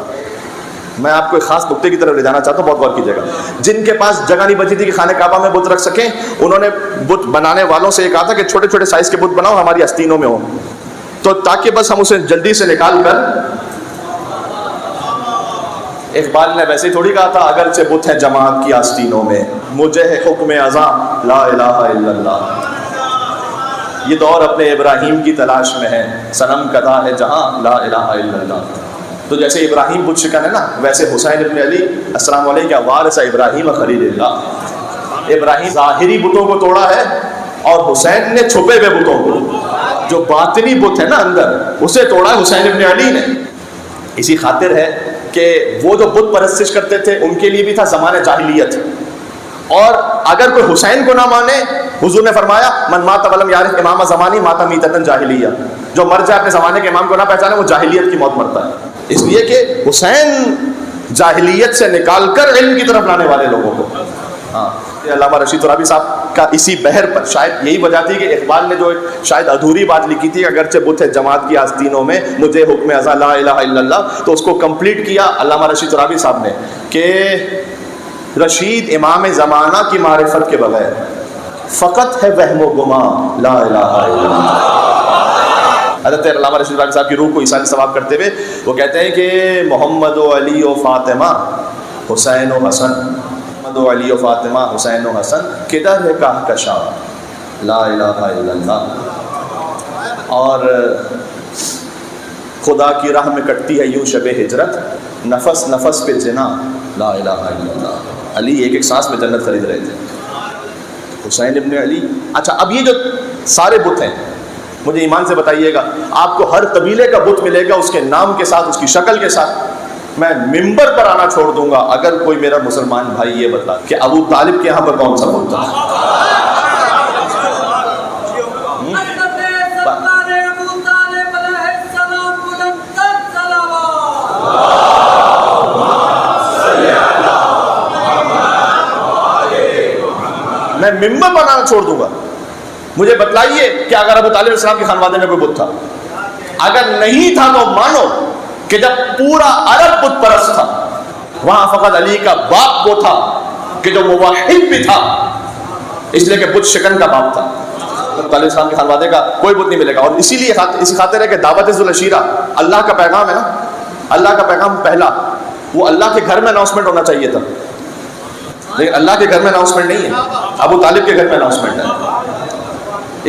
میں آپ کو ایک خاص نقطے کی طرف لے جانا چاہتا ہوں، بہت غور کیجیے گا. جن کے پاس جگہ نہیں بچی تھی کہ خانہ کعبہ میں بت رکھ سکیں، انہوں نے بت بنانے والوں سے یہ کہا تھا کہ چھوٹے چھوٹے سائز کے بت بناؤ، ہماری آستینوں میں ہو، تو تاکہ بس ہم اسے جلدی سے نکال کر. اقبال نے ویسے ہی تھوڑی کہا تھا اگرچہ بت ہے جماعت کی آستینوں میں، مجھے ہے حکم اذاں لا الہ الا اللہ. یہ دور اپنے ابراہیم کی تلاش میں ہے، صنم کدا ہے جہاں لا الہ الا اللہ. تو جیسے ابراہیم بت شکن ہے نا، ویسے حسین ابن علی السلام علیہ کا وارث ابراہیم خلیل اللہ. ابراہیم ظاہری بتوں کو توڑا ہے اور حسین نے چھپے ہوئے بتوں کو، جو باطنی بت ہے نا اندر، اسے توڑا ہے حسین ابن علی نے. اسی خاطر ہے کہ وہ جو بت پرستش کرتے تھے ان کے لیے بھی تھا زمانہ جاہلیت. اور اگر کوئی حسین کو نہ مانے، حضور نے فرمایا من مات ولم یعرف امام زمانی مات میتۃ جاہلیہ، جو مر جائے اپنے زمانے کے امام کو نہ پہچانے وہ جاہلیت کی موت مرتا ہے. اس لیے کہ حسین جاہلیت سے نکال کر علم کی طرف لانے والے لوگوں کو. ہاں علامہ رشید ترابی صاحب کا اسی بہر پر شاید یہی وجہ تھی کہ اقبال نے جو شاید ادھوری بات لکھی تھی اگرچہ بت ہے جماعت کی آستینوں میں مجھے حکم ازا لا الہ الا اللہ، تو اس کو کمپلیٹ کیا علامہ رشید ترابی صاحب نے کہ رشید امام زمانہ کی معرفت کے بغیر فقط ہے وہم و گما لا الہ الا اللہ. حضرت علامہ رشید ترابی صاحب کی روح کو ایصال ثواب کرتے ہوئے وہ کہتے ہیں کہ محمد و علی و فاطمہ حسین و حسن، محمد و علی و فاطمہ حسین و حسن کدھر ہے کہکشاں لا الہ الا اللہ. اور خدا کی راہ میں کٹتی ہے یوں شب ہجرت، نفس نفس پہ جنا لا الہ الا اللہ. علی ایک ایک سانس میں جنت خرید رہے تھے. حسین ابن علی. اچھا اب یہ جو سارے بت ہیں مجھے ایمان سے بتائیے گا، آپ کو ہر قبیلے کا بت ملے گا اس کے نام کے ساتھ، اس کی شکل کے ساتھ. میں ممبر پر آنا چھوڑ دوں گا اگر کوئی میرا مسلمان بھائی یہ بتا کہ ابو طالب کے یہاں پر کون سا بت تھا. میں ممبر بنانا چھوڑ دوں گا. مجھے بتلائیے کہ اگر ابو طالب السلام کے خانوادے میں کوئی بت تھا، اگر نہیں تھا تو مانو کہ جب پورا عرب بت پرست تھا وہاں فقط علی کا باپ وہ تھا کہ جو موحد بھی تھا، اس لیے کہ بت شکن کا باپ تھا. ابو طالب السلام کے خانوادے کا کوئی بت نہیں ملے گا. اور اسی لیے اسی خاطر ہے کہ دعوت ذوالعشیرہ اللہ کا پیغام ہے نا، اللہ کا پیغام پہلا وہ اللہ کے گھر میں اناؤنسمنٹ ہونا چاہیے تھا، لیکن اللہ کے گھر میں اناؤنسمنٹ نہیں ہے، ابو طالب کے گھر میں اناؤنسمنٹ ہے.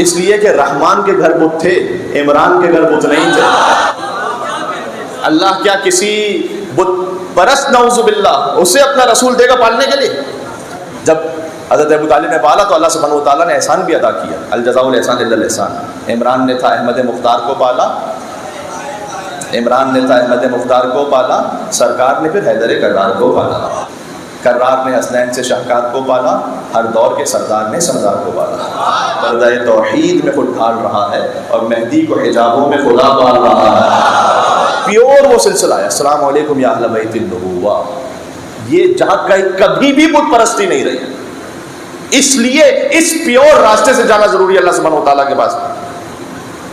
اس لیے کہ رحمان کے گھر بت تھے، عمران کے گھر بت نہیں تھے. اللہ کیا کسی بت پرست نعوذ باللہ اسے اپنا رسول دے گا پالنے کے لیے؟ جب حضرت ابو طالب نے پالا تو اللہ سبحانہ و تعالیٰ نے احسان بھی ادا کیا، الجزاء الاحسان الا الاحسان. عمران نے تھا احمد مختار کو پالا، عمران نے تھا احمد مختار کو پالا، سرکار نے پھر حیدر کرار کو پالا، کرار نے حسنین سے شاہکار کو پالا، ہر دور کے سردار نے سردار کو پالا. پردہ توحید میں خود ڈھال رہا ہے اور مہدی کو حجابوں میں خدا پال رہا ہے. پیور وہ سلسلہ ہے. السلام علیکم یا اہل بیت النبوہ. یہ جہاں کبھی بھی بت پرستی نہیں رہی، اس لیے اس پیور راستے سے جانا ضروری ہے اللہ سبحانہ و تعالیٰ کے پاس.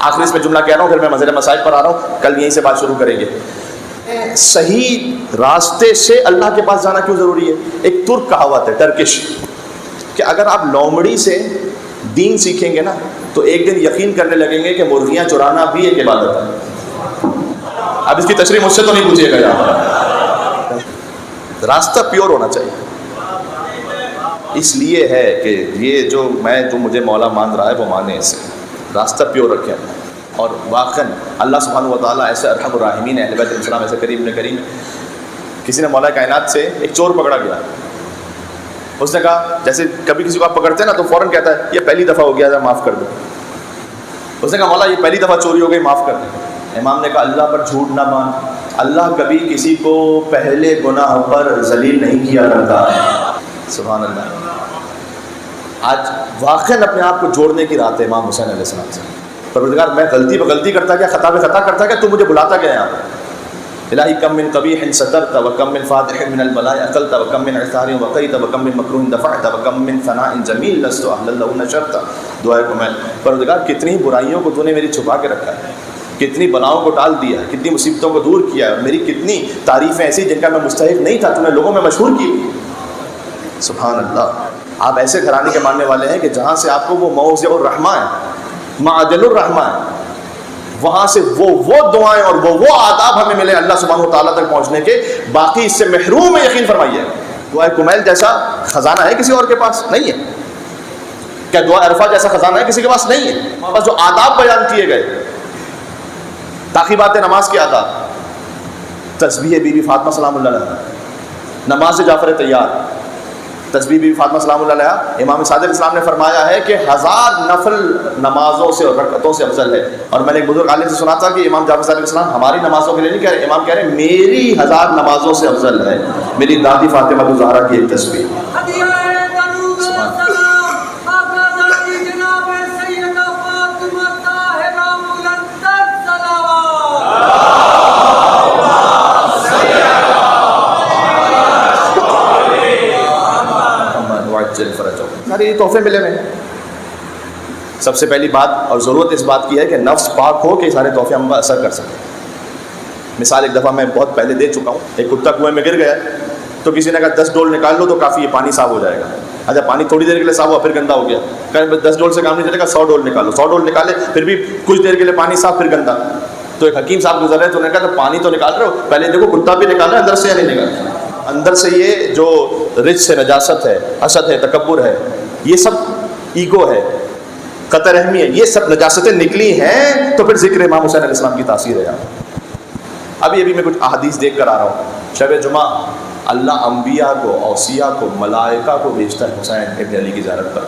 آخر اس میں جملہ کہہ رہا ہوں پھر میں مزید مسائل پر آ رہا ہوں، کل یہیں سے بات شروع کریں گے. صحیح راستے سے اللہ کے پاس جانا کیوں ضروری ہے؟ ایک ترک کہاوت ہے ٹرکش کہ اگر آپ لومڑی سے دین سیکھیں گے نا تو ایک دن یقین کرنے لگیں گے کہ مرغیاں چرانا بھی ایک عبادت ہے. اب اس کی تشریح مجھ سے تو نہیں پوچھیے گا یہاں. راستہ پیور ہونا چاہیے. اس لیے ہے کہ یہ جو مجھے مولا مان رہا ہے وہ مانے اسے، راستہ پیور رکھیں. اور واقعاً اللہ سبحانہ و تعالیٰ ایسے ارحم الراحمین اہل بیت السلام ایسے کریم نے کریم. کسی نے مولا کائنات سے ایک چور پکڑا گیا، اس نے کہا جیسے کبھی کسی کو آپ پکڑتے ہیں نا تو فوراً کہتا ہے یہ پہلی دفعہ ہو گیا ذرا معاف کر دو. اس نے کہا مولا یہ پہلی دفعہ چوری ہو گئی معاف کر دیں. امام نے کہا اللہ پر جھوٹ نہ مان، اللہ کبھی کسی کو پہلے گناہ پر ذلیل نہیں کیا کرتا ہے. سبحان اللہ. آج واقعاً اپنے آپ کو جوڑنے کی رات ہے امام حسین علیہ السلام سے. پروردگار میں غلطی پہ غلطی کرتا گیا، خطا پہ خطا کرتا گیا، تو مجھے بلاتا گیا یہاں. الہی کم من قبیح سترت وکم من فاتح من البلاء اقلت وکم من عثار وقیت وکم من مکروہ دفعت وکم من ثناء جمیل لست اہلا له نشرت. دعائے کو میں پروردگار کتنی برائیوں کو تو نے میری چھپا کے رکھا ہے، کتنی بلاؤں کو ٹال دیا ہے، کتنی مصیبتوں کو دور کیا ہے، میری کتنی تعریفیں ایسی جن کا میں مستحق نہیں تھا تو نے لوگوں میں مشہور کی. سبحان اللہ. آپ ایسے گھرانے کے ماننے والے ہیں کہ جہاں سے آپ کو وہ موضع الرحمہ ہے، معدل الرحمہ ہے، وہاں سے وہ دعائیں اور وہ آداب ہمیں ملے اللہ سبحانہ و تعالیٰ تک پہنچنے کے، باقی اس سے محروم ہے. یقین فرمائیے دعائے کمیل جیسا خزانہ ہے کسی اور کے پاس نہیں ہے. کیا دعا عرفہ جیسا خزانہ ہے کسی کے پاس نہیں ہے. بس جو آداب بیان کیے گئے، تعقیبات نماز کے آداب، تسبیح بی بی فاطمہ سلام اللہ علیہ، نماز جعفر طیار، تسبیح بی بی فاطمہ سلام اللہ علیہ. امام صادق اسلام نے فرمایا ہے کہ 1000 نفل نمازوں سے اور رکعتوں سے افضل ہے. اور میں نے ایک بزرگ عالم سے سنا تھا کہ امام جعفر صادق اسلام ہماری نمازوں کے لیے نہیں کہہ رہے، امام کہہ رہے ہیں میری 1000 نمازوں سے افضل ہے میری دادی فاطمہ الزہرا کی ایک تسبیح. یہی تحفے ملے ہوئے ہیں. سب سے پہلی بات اور ضرورت اس بات کی ہے کہ نفس پاک ہو کہ سارے تحفے ہم پر اثر کر سکیں. مثال ایک دفعہ میں بہت پہلے دے چکا ہوں. ایک کتا کنویں میں گر گیا تو کسی نے کہا 10 ڈول نکال لو تو کافی ہے، پانی صاف ہو جائے گا. اچھا پانی تھوڑی دیر کے لیے صاف ہوا پھر گندا ہو گیا. کہ 10 ڈول سے کام نہیں چلے گا، 100 ڈول نکالو. 100 ڈول نکالے پھر بھی کچھ دیر کے لیے پانی صاف پھر گندا. تو ایک حکیم صاحب گزر رہے تو انہوں نے کہا پانی تو نکال رہے ہو، پہلے دیکھو کتا بھی نکال رہا ہے اندر سے یا نہیں نکال رہا. اندر سے یہ جو رجس ہے، نجاست ہے، حسد ہے، تکبر ہے، یہ سب ایگو ہے، قطع رحمی ہے، یہ سب نجاستیں نکلی ہیں تو پھر ذکر امام حسین علیہ السلام کی تاثیر ہے. ابھی میں کچھ احادیث دیکھ کر آ رہا ہوں. شب جمعہ اللہ انبیاء کو، اوصیاء کو، ملائکہ کو بھیجتا ہے حسین ابن علی کی زیارت پر.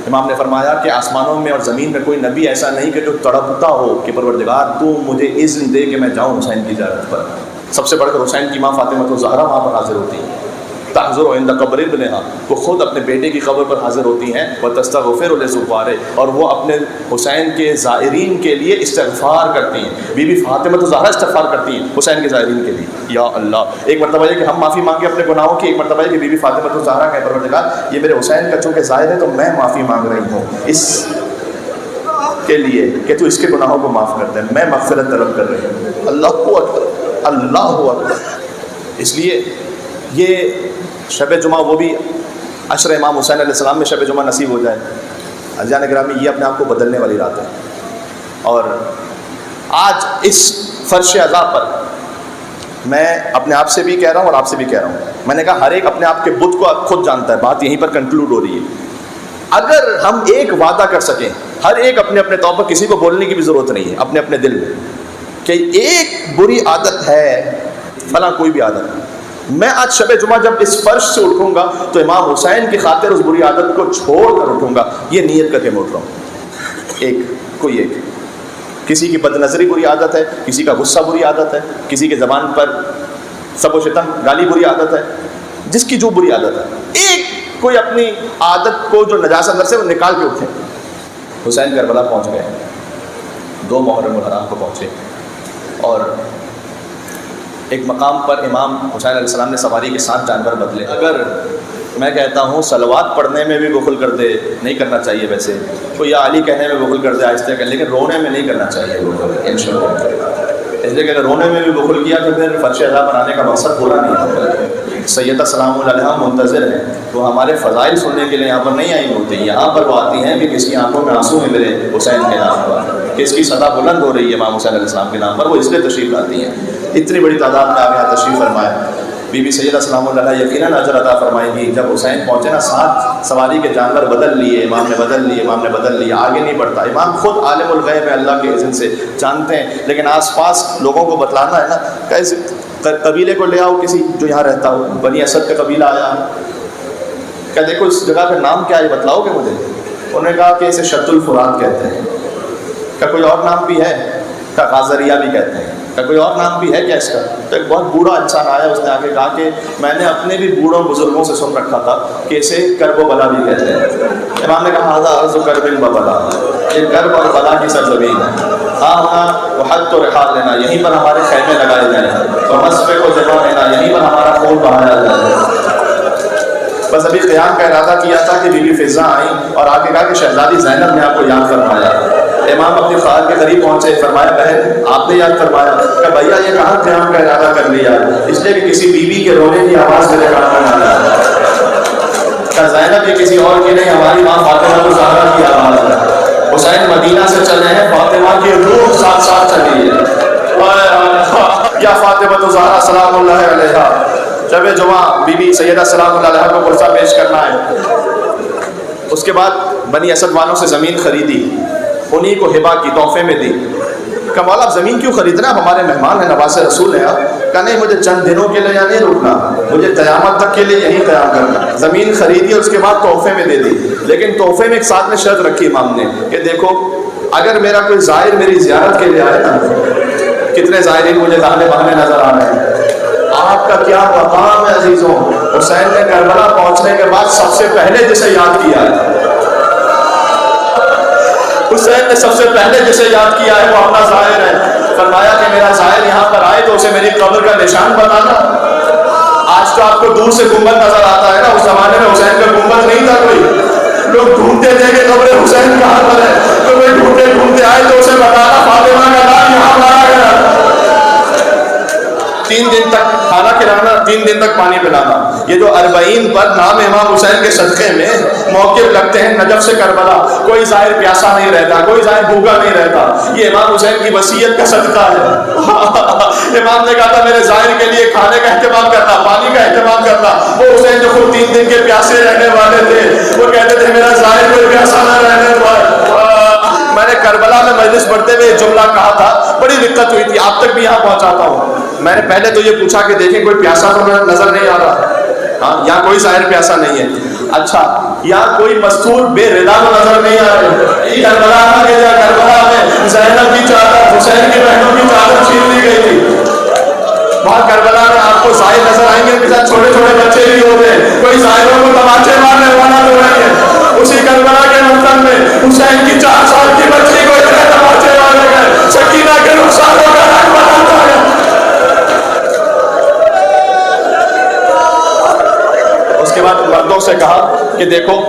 امام نے فرمایا کہ آسمانوں میں اور زمین میں کوئی نبی ایسا نہیں کہ جو تڑپتا ہو کہ پروردگار تو مجھے اذن دے کہ میں جاؤں حسین کی زیارت پر. سب سے بڑھ کر حسین کی ماں فاطمہ الزہرا وہاں پر حاضر ہوتی ہیں. تحضر عند قبر ابنہا، وہ خود اپنے بیٹے کی قبر پر حاضر ہوتی ہیں. وتستغفر لزوار، اور وہ اپنے حسین کے زائرین کے لیے استغفار کرتی ہیں. بی بی فاطمہ الزہرا استغفار کرتی ہیں حسین کے زائرین کے لیے. یا اللہ، ایک مرتبہ یہ کہ ہم معافی مانگے اپنے گناہوں کی، ایک مرتبہ یہ کہ بی بی فاطمہ الزہرا کہ پروردگار یہ میرے حسین کا چونکہ زائر ہے تو میں معافی مانگ رہی ہوں اس کے لیے کہ تو اس کے گناہوں کو معاف کر دے، میں مغفرت طلب کر رہی ہوں. اللہ اکبر، اللہ اکبر. اس لیے یہ شب جمعہ، وہ بھی عشر امام حسین علیہ السلام میں شب جمعہ نصیب ہو جائے. عزیزان گرامی، یہ اپنے آپ کو بدلنے والی رات ہے. اور آج اس فرش عزا پر میں اپنے آپ سے بھی کہہ رہا ہوں اور آپ سے بھی کہہ رہا ہوں. میں نے کہا ہر ایک اپنے آپ کے بت کو خود جانتا ہے. بات یہیں پر کنکلوڈ ہو رہی ہے. اگر ہم ایک وعدہ کر سکیں، ہر ایک اپنے اپنے طور پر، کسی کو بولنے کی بھی ضرورت نہیں ہے، اپنے اپنے دل میں کہ ایک بری عادت ہے فلاں کوئی بھی عادت، میں آج شب جمعہ جب اس فرش سے اٹھوں گا تو امام حسین کی خاطر اس بری عادت کو چھوڑ کر اٹھوں گا. یہ نیت کر کے میں اٹھ رہا ہوں. کوئی ایک کسی کی بد نظری بری عادت ہے، کسی کا غصہ بری عادت ہے، کسی کے زبان پر سب و شتم گالی بری عادت ہے، جس کی جو بری عادت ہے، ایک کوئی اپنی عادت کو جو نجاست اندر سے وہ نکال کے اٹھے. حسین کربلا پہنچ گئے، 2 محرم الحرام کو پہنچے، اور ایک مقام پر امام حسین علیہ السلام نے سواری کے ساتھ جانور بدلے. اگر میں کہتا ہوں صلوات پڑھنے میں بھی بخل کر دے، نہیں کرنا چاہیے ویسے، کوئی یا علی کہنے میں بخل کر دے آہستہ کر، لیکن رونے میں نہیں کرنا چاہیے انشاءاللہ. اس لیے کہ اگر رونے میں بھی بخل کیا تو پھر فرش عزا بنانے کا مقصد پورا نہیں ہوتا. سیدہ سلام علیہا منتظر ہیں، وہ ہمارے فضائل سننے کے لیے یہاں پر نہیں آئی ہوتی. یہاں پر وہ آتی ہیں کہ کس کی آنکھوں میں آنسو ہے میرے حسین کے نام پر، کس کی صدا بلند ہو رہی ہے امام حسین علیہ السلام کے نام پر، وہ اس لیے تشریف لاتی ہیں. اتنی بڑی تعداد میں آپ یہاں تشریف فرمائے. بی بی سیدہ سلام علیہا یقیناً اجر عطا فرمائیں گی. جب حسین پہنچے نا، 7 سواری کے جانور بدل لیے، امام نے بدل لیے، آگے نہیں بڑھتا. امام خود عالم الغیب ہے، اللہ کے اذن سے جانتے ہیں، لیکن آس پاس لوگوں کو بتلانا ہے نا. کیسے قبیلے کو لے آؤ کسی جو یہاں رہتا ہو، بنی اسد کا قبیلہ آیا، کیا دیکھو اس جگہ کا نام کیا ہے بتلاؤ گے مجھے؟ انہوں نے کہا کہ اسے شط الفرات کہتے ہیں. کیا کوئی اور نام بھی ہے؟ کیا غازریہ بھی کہتے ہیں؟ کیا کوئی اور نام بھی ہے کیا اس کا؟ تو ایک بہت بوڑھا انسان آیا، اس نے آ کے کہا کہ میں نے اپنے بھی بوڑھوں بزرگوں سے سن رکھا تھا کہ اسے کرب و بلا بھی کہتے ہیں. امام نے کہا ہذا ارض کرب و بلا، یہ کرب اور بلا کی سرزمین ہے. ہاں ہاں، وہ حد تو رحال لینا، یہیں پر ہمارے خیمے لگائے جائیں، اور مصفے کو جمع لینا، یہیں پر ہمارا خون بہایا جائے. بس ابھی قیام کا ارادہ کیا تھا کہ بی بی فضا آئیں اور آگے کہا کہ شہزادی زینب نے آپ کو یاد فرمایا. امام اپنی خواہر کے قریب پہنچے، فرمایا بہن آپ نے یاد فرمایا. کہ بھیا یہ کہاں قیام کا ارادہ کر لیا؟ اس لیے کہ کسی بیوی کے رونے کی آواز میرے کانوں میں آئی. کہ زینب یہ کسی اور کی نہیں، ہماری ماں فاطمہ الزہرا کی آواز ہے. حسین مدینہ سے چلے ہیں، فاطمہ کی روح ساتھ ساتھ چلی ہے. یا فاطمہ الزہرا سلام اللہ علیہا. شب جمعہ بی بی سیدہ سلام اللہ علیہا کو قرصہ پیش کرنا ہے. اس کے بعد بنی اسد والوں سے زمین خریدی، انہی کو ہبا کی، تحفے میں دی. کہ مولا آپ زمین کیوں خریدنا؟ آپ ہمارے مہمان ہیں، نواز رسول ہیں. آپ کہ نہیں، مجھے چند دنوں کے لیے یہاں نہیں رکنا، مجھے قیامت تک کے لیے یہیں قیام کرنا. زمین خریدی اور اس کے بعد تحفے میں دے دی. لیکن تحفے میں ایک ساتھ میں شرط رکھی امام نے کہ دیکھو اگر میرا کوئی زائر میری زیارت کے لیے آئے نا، کتنے زائرین مجھے داہنے بہانے نظر آ رہے ہیں، آپ کا کیا مقام ہے عزیزوں. حسین نے کربلا پہنچنے کے بعد سب سے پہلے جسے یاد کیا ہے، حسین نے سب سے پہلے جسے یاد کیا ہے وہ اپنا زائر ہے. فرمایا کہ میرا زائر یہاں پر آئے تو اسے میری قبر کا نشان بتانا. آج تو آپ کو دور سے گنبد نظر آتا ہے نا، اس زمانے میں حسین کا گنبد نہیں تھا کوئی. لوگ ڈھونڈتے تھے کہ قبر حسین کہاں پر ہے، تو کوئی ڈھونڈتے ڈھونڈتے آئے تو اسے بتانا فاطمہ کا نام یہاں مارا گیا۔ 3 دن تک کھانا کھلانا، 3 دن تک پانی پلانا۔ یہ جو 40 پر نام امام حسین کے صدقے میں موقف لگتے ہیں نجف سے کربلا، کوئی ظاہر پیاسا نہیں رہتا، کوئی ظاہر بھوکا نہیں رہتا، یہ امام حسین کی وصیت کا صدقہ ہے۔ امام نے کہا تھا میرے ظاہر کے لیے کھانے کا اہتمام کرنا، پانی کا اہتمام کرنا۔ وہ حسین جو خود 3 دن کے پیاسے رہنے والے تھے، وہ کہتے تھے میرا ظاہر کوئی پیاسا نہ رہنے پائے۔ میں نے کربلا میں مجلس پڑھتے ہوئے ایک جملہ کہا تھا، بڑی دقت ہوئی تھی، آپ تک بھی یہاں پہنچاتا ہوں۔ میں نے پہلے تو یہ پوچھا کہ دیکھیں کوئی پیاسا تو نظر نہیں آ رہا، ہاں یہاں کوئی ظاہر پیاسا نہیں ہے۔ اچھا یہاں کوئی مستور بے رضا تو نظر نہیں آ رہے؟ کربلا میں زینب کی چادر، حسین کی بہنوں کی چادر چھین لی گئی تھی۔ وہاں کربلا میں آپ کو ظاہر نظر آئیں گے، ان کے ساتھ چھوٹے چھوٹے بچے بھی ہوتے ہیں، کوئی ظاہروں کو تماچے مارنے والا تو نہیں ہے۔ اسی کربلا کے مقتل میں حسین کی 4 سال کی بچی کو اتنے تماچے مارے گئے، سکینہ کے رخساروں کا رنگ بدلتا ہے۔ اس کے بعد مردوں سے کہا کہ دیکھو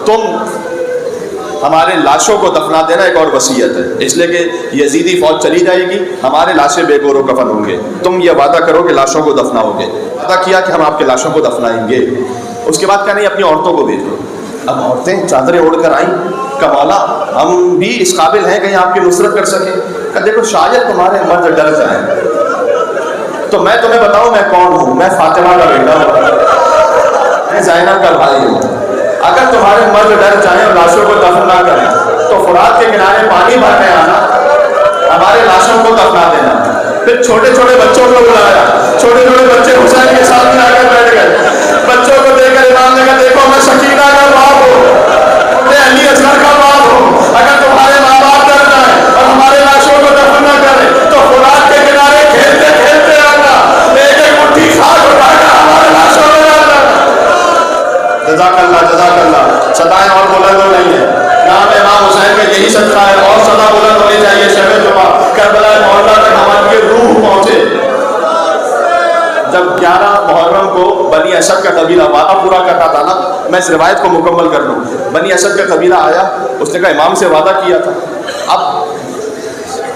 تم ہمارے لاشوں کو دفنا دینا، ایک اور وصیت ہے، اس لیے کہ یزیدی فوج چلی جائے گی، ہمارے لاشیں بے گور و کفن ہوں گے، تم یہ وعدہ کرو کہ لاشوں کو دفناؤ گے۔ وعدہ کیا کہ ہم آپ کے لاشوں کو دفنائیں گے۔ اس کے بعد کہا نہیں اپنی عورتوں کو بھیجو۔ اب عورتیں چادریں اوڑھ کر آئیں، کہ مولا ہم بھی اس قابل ہیں کہ آپ کی نصرت کر سکیں؟ کہ دیکھو شاید تمہارے مرد ڈر جائیں تو میں تمہیں بتاؤں میں کون ہوں، میں فاطمہ کا بیٹا ہوں، میں زینب کا بھائی ہوں۔ اگر تمہارے مرد ڈر جائیں اور لاشوں کو دفن نہ کریں تو فرات کے کنارے پانی بھرنے آنا، ہمارے لاشوں کو دفنا دینا۔ پھر چھوٹے چھوٹے بچوں کو بلایا، چھوٹے چھوٹے بچے حسین کے ساتھ میں آ کر بیٹھ گئے۔ بچوں کو دیکھ کر امام نے کہا دیکھو میں سکینہ کا باپ ہوں، میں علی اصغر کا باپ ہوں، اگر تمہارے ماں باپ ڈر جائیں اور ہمارے لاشوں کو دفن نہ کریں تو فرات کے کنارے کھیلتے کھیلتے آنا، ایک ایک مٹھی خاک اٹھا کر ہمارے لاشوں میں ڈالنا۔ جزاک اللہ جزاک اللہ، صدائیں اور بلند ہو رہی ہیں، نام امام حسین کا یہی صدقہ ہے، اور صدا بلند ہونی چاہیے۔ شب جمعہ کربلا محلہ تک ہماری یہ روح پہنچے۔ جب 11 محرم کو بنی اسد کا قبیلہ وعدہ پورا کرنا تھا نا، میں اس روایت کو مکمل کر لوں، بنی اسد کا قبیلہ آیا، اس نے کہا امام سے وعدہ کیا تھا، اب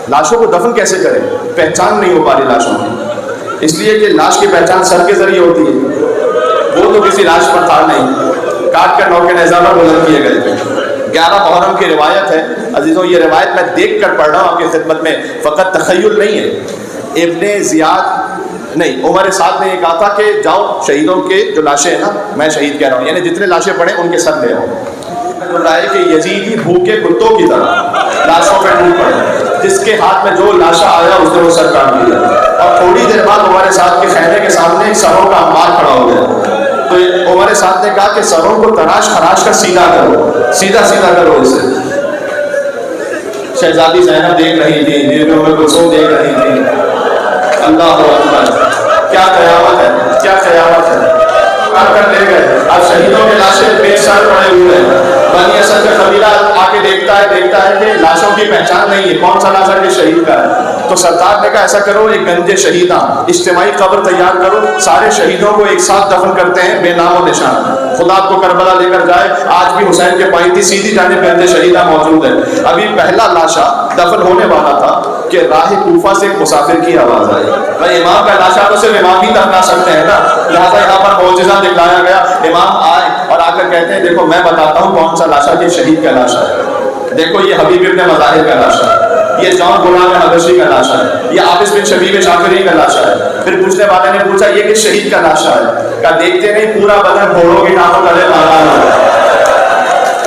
لاشوں کو دفن کیسے کریں؟ پہچان نہیں ہو پا رہی لاشوں کی، اس لیے کہ لاش کی پہچان سر کے ذریعے ہوتی ہے، وہ تو کسی لاش پر تھا نہیں، کاٹ کر نوکے نیزہ پر بلند کیے گئے تھے۔ 11 محرم کی روایت ہے عزیزوں، یہ روایت میں دیکھ کر پڑھ رہا ہوں آپ کی خدمت میں، فقط تخیل نہیں ہے۔ ابن زیاد نہیں عمر سعد نے یہ کہا تھا کہ جاؤ شہیدوں کے جو لاشیں ہیں نا، میں شہید کہہ رہا ہوں، یعنی جتنے لاشیں پڑے ان کے سر لے آؤ۔ رائے کہ یزیدی بھوکے کتوں کی طرح لاشوں پہ ٹوٹ پڑے، جس کے ہاتھ میں جو لاشا آیا اس نے وہ سر کاٹ دیا، اور تھوڑی دیر بعد عمر سعد کے خیمے کے سامنے ایک سروں کا انبار کھڑا ہو گیا، تو عمر سعد نے کہا کہ سروں کو تراش خراش کر سیدھا کرو، سیدھا سیدھا کرو اسے۔ شہزادی زینب دیکھ رہی تھی، بیوی ام کلثوم دیکھ رہی تھی، اللہ اکبر، کیا قیامت ہے، کیا قیامت ہے۔ کاٹ کر لے گئے، اب شہیدوں کے لاشیں بے سر پڑے ہوئے ہیں۔ بنی اسد کا قبیلہ آ کے دیکھتا ہے کہ لاشوں کی پہچان نہیں ہے، کون سا لاش ہے کہ شہید کا ہے، تو سرکار نے کہا ایسا کرو ایک گنج شہیداں اجتماعی قبر تیار کرو، سارے شہیدوں کو ایک ساتھ دفن کرتے ہیں بے نام و نشان، خدا کو کربلا لے کر جائے، آج بھی حسین کے پائیں تھی سیدھی جانب گنج شہیداں موجود ہے۔ ابھی پہلا لاشا دفن ہونے والا تھا کہ راہ کوفہ سے ایک مسافر کی آواز آئی، بھائی امام کا لاشا تو صرف امام ہی دفنا سکتے ہیں نا، لہٰذا یہاں پر معجزہ دکھلایا گیا۔ امام آئے اور آ کر کہتے ہیں دیکھو میں بتاتا ہوں کون سا لاشا، یہ شہید کا لاشا ہے، دیکھو یہ حبیب ابن مظاہر کا لاشا ہے، یہ جون غلام حبشی کا لاشا ہے، یہ عابس بن شبیب شاکری کا لاشا ہے۔ پھر پوچھنے والے نے پوچھا یہ کس شہید کا لاشا ہے؟ کہا دیکھتے نہیں پورا بدن گھوڑوں کی ٹانگوں تلے مارا ہوا ہے،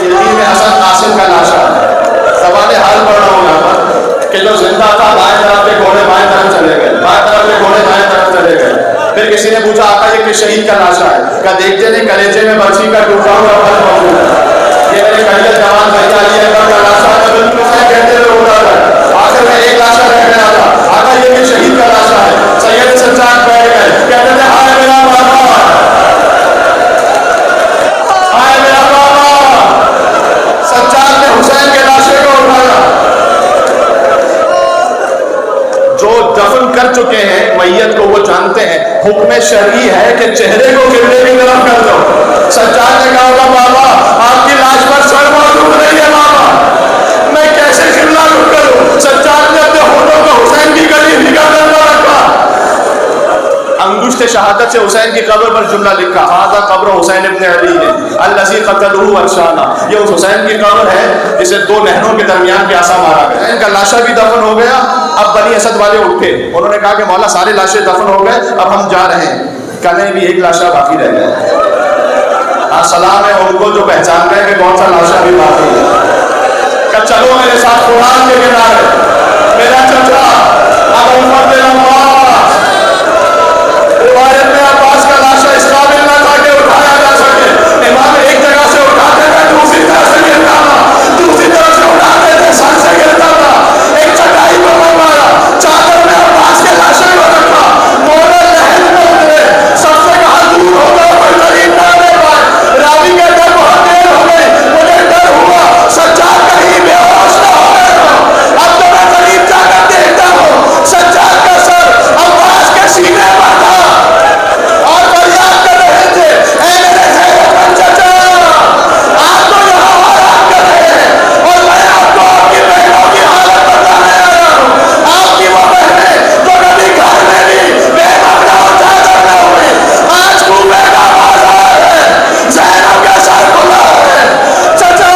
یہ حسن قاسم کا لاشا ہے۔ سوال حال پڑھ رہا ہوں یہاں پر کہ جو زندہ تھا بائیں طرف کے گھوڑے بائیں طرف چلے گئے، بائیں طرف کے گھوڑے بائیں طرف چلے گئے۔ پھر کسی نے پوچھا آقا یہ کس شہید کا لاشا ہے؟ کہا دیکھتے نہیں کلیجے میں برچھی کا ٹوٹا ہوا پھل موجود ہے، یہ میرے کلیجے جوان بھیا علی اکبر کا لاشا ہے، بالکل صحیح کہتے ہوئے اٹھا گئے۔ آخر میں ایک لاشا رہ گیا تھا، آقا یہ کس شہید کا لاشا ہے؟ سید سجاد بیٹھ گئے، کہتے تھے ہائے میرا بابا، ہائے میرا بابا۔ سجاد نے حسین کے لاشے کو اٹھایا۔ جو دفن کر چکے ہیں میت کو وہ جانتے ہیں حکم شرعی ہے کہ چہرے کو قبلے کی طرف کر دو۔ سجاد نے کہا بابا آپ کی لاش پر شہادت سے حسین کی قبر پر جملہ لکھا، ھذا قبر حسین ابن علی الذی قتلہ عطشانا، یہ اس حسین کی قبر ہے جسے دو نہروں کے درمیان پیاسا مارا گیا۔ حسین کا لاشا بھی دفن ہو گیا۔ اب بنی اسد والے اٹھے، انہوں نے کہا کہ مولا سارے لاشیں دفن ہو گئے، اب ہم جا رہے ہیں۔ کہنے بھی ایک لاشا باقی رہ گیا۔ سلام ہے ان کو جو پہچان گئے کہ کون سا لاشا بھی باقی ہے۔ کہ چلو میرے ساتھ قرآن کے کنارے، میرا چچا ابو بکر بن عباس، روایت میں عباس کا لاشا اس قابل نہ تھا کہ اٹھایا جا سکے، امام ایک جگہ سے اٹھاتے تھے دوسری طرف سے گرتا تھا، دوسری طرف سے اٹھاتے تھے سر سے گرتا تھا، ایک چٹائی پر منگوایا، چادر میں عباس کے لاشے کو رکھا، مولا لہر میں اترے، سب سے کہا دور ہو جاؤ کوئی قریب نہ آنے پائے۔ راوی کہتا ہے بہت دیر ہو گئی، مجھے ڈر ہوا سجاد کہیں بے ہوش نہ ہو گئے ہو، اب تو میں قریب جا کر دیکھتا ہوں سجاد کا سر عباس کے سینے پر تھا اور فریاد کر رہے تھے، اے میرے خیرت مند چچا، آپ تو یہاں آرام کر رہے ہیں اور میں آپ کو آپ کی بہنوں کی حالت بتانے آیا ہوں۔ آپ کی وہ بہنیں جو کبھی گھر میں بھی بے کپڑا اور چادر نہ ہوئی، آج کوبے کا بازار ہے، زینب کا سر کھلا ہے۔ چچا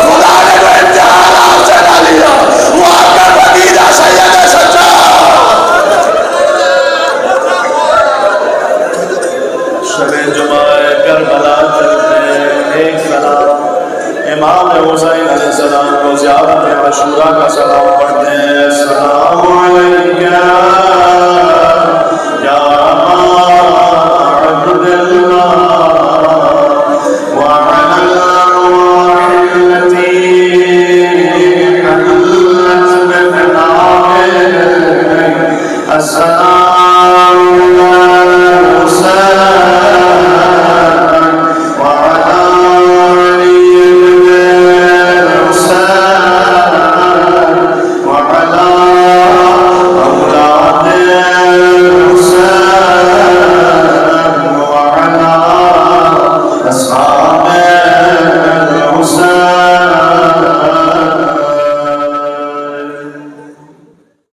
خدا نے جو امتحان آپ سے نہ لیا وہ آپ کا بھتیجا سید سچا۔ شب جمعہ کربلا چلتے ایک سلام امام حسین علیہ السلام کو زیارت عاشورا کا سلام پڑھتے ہیں۔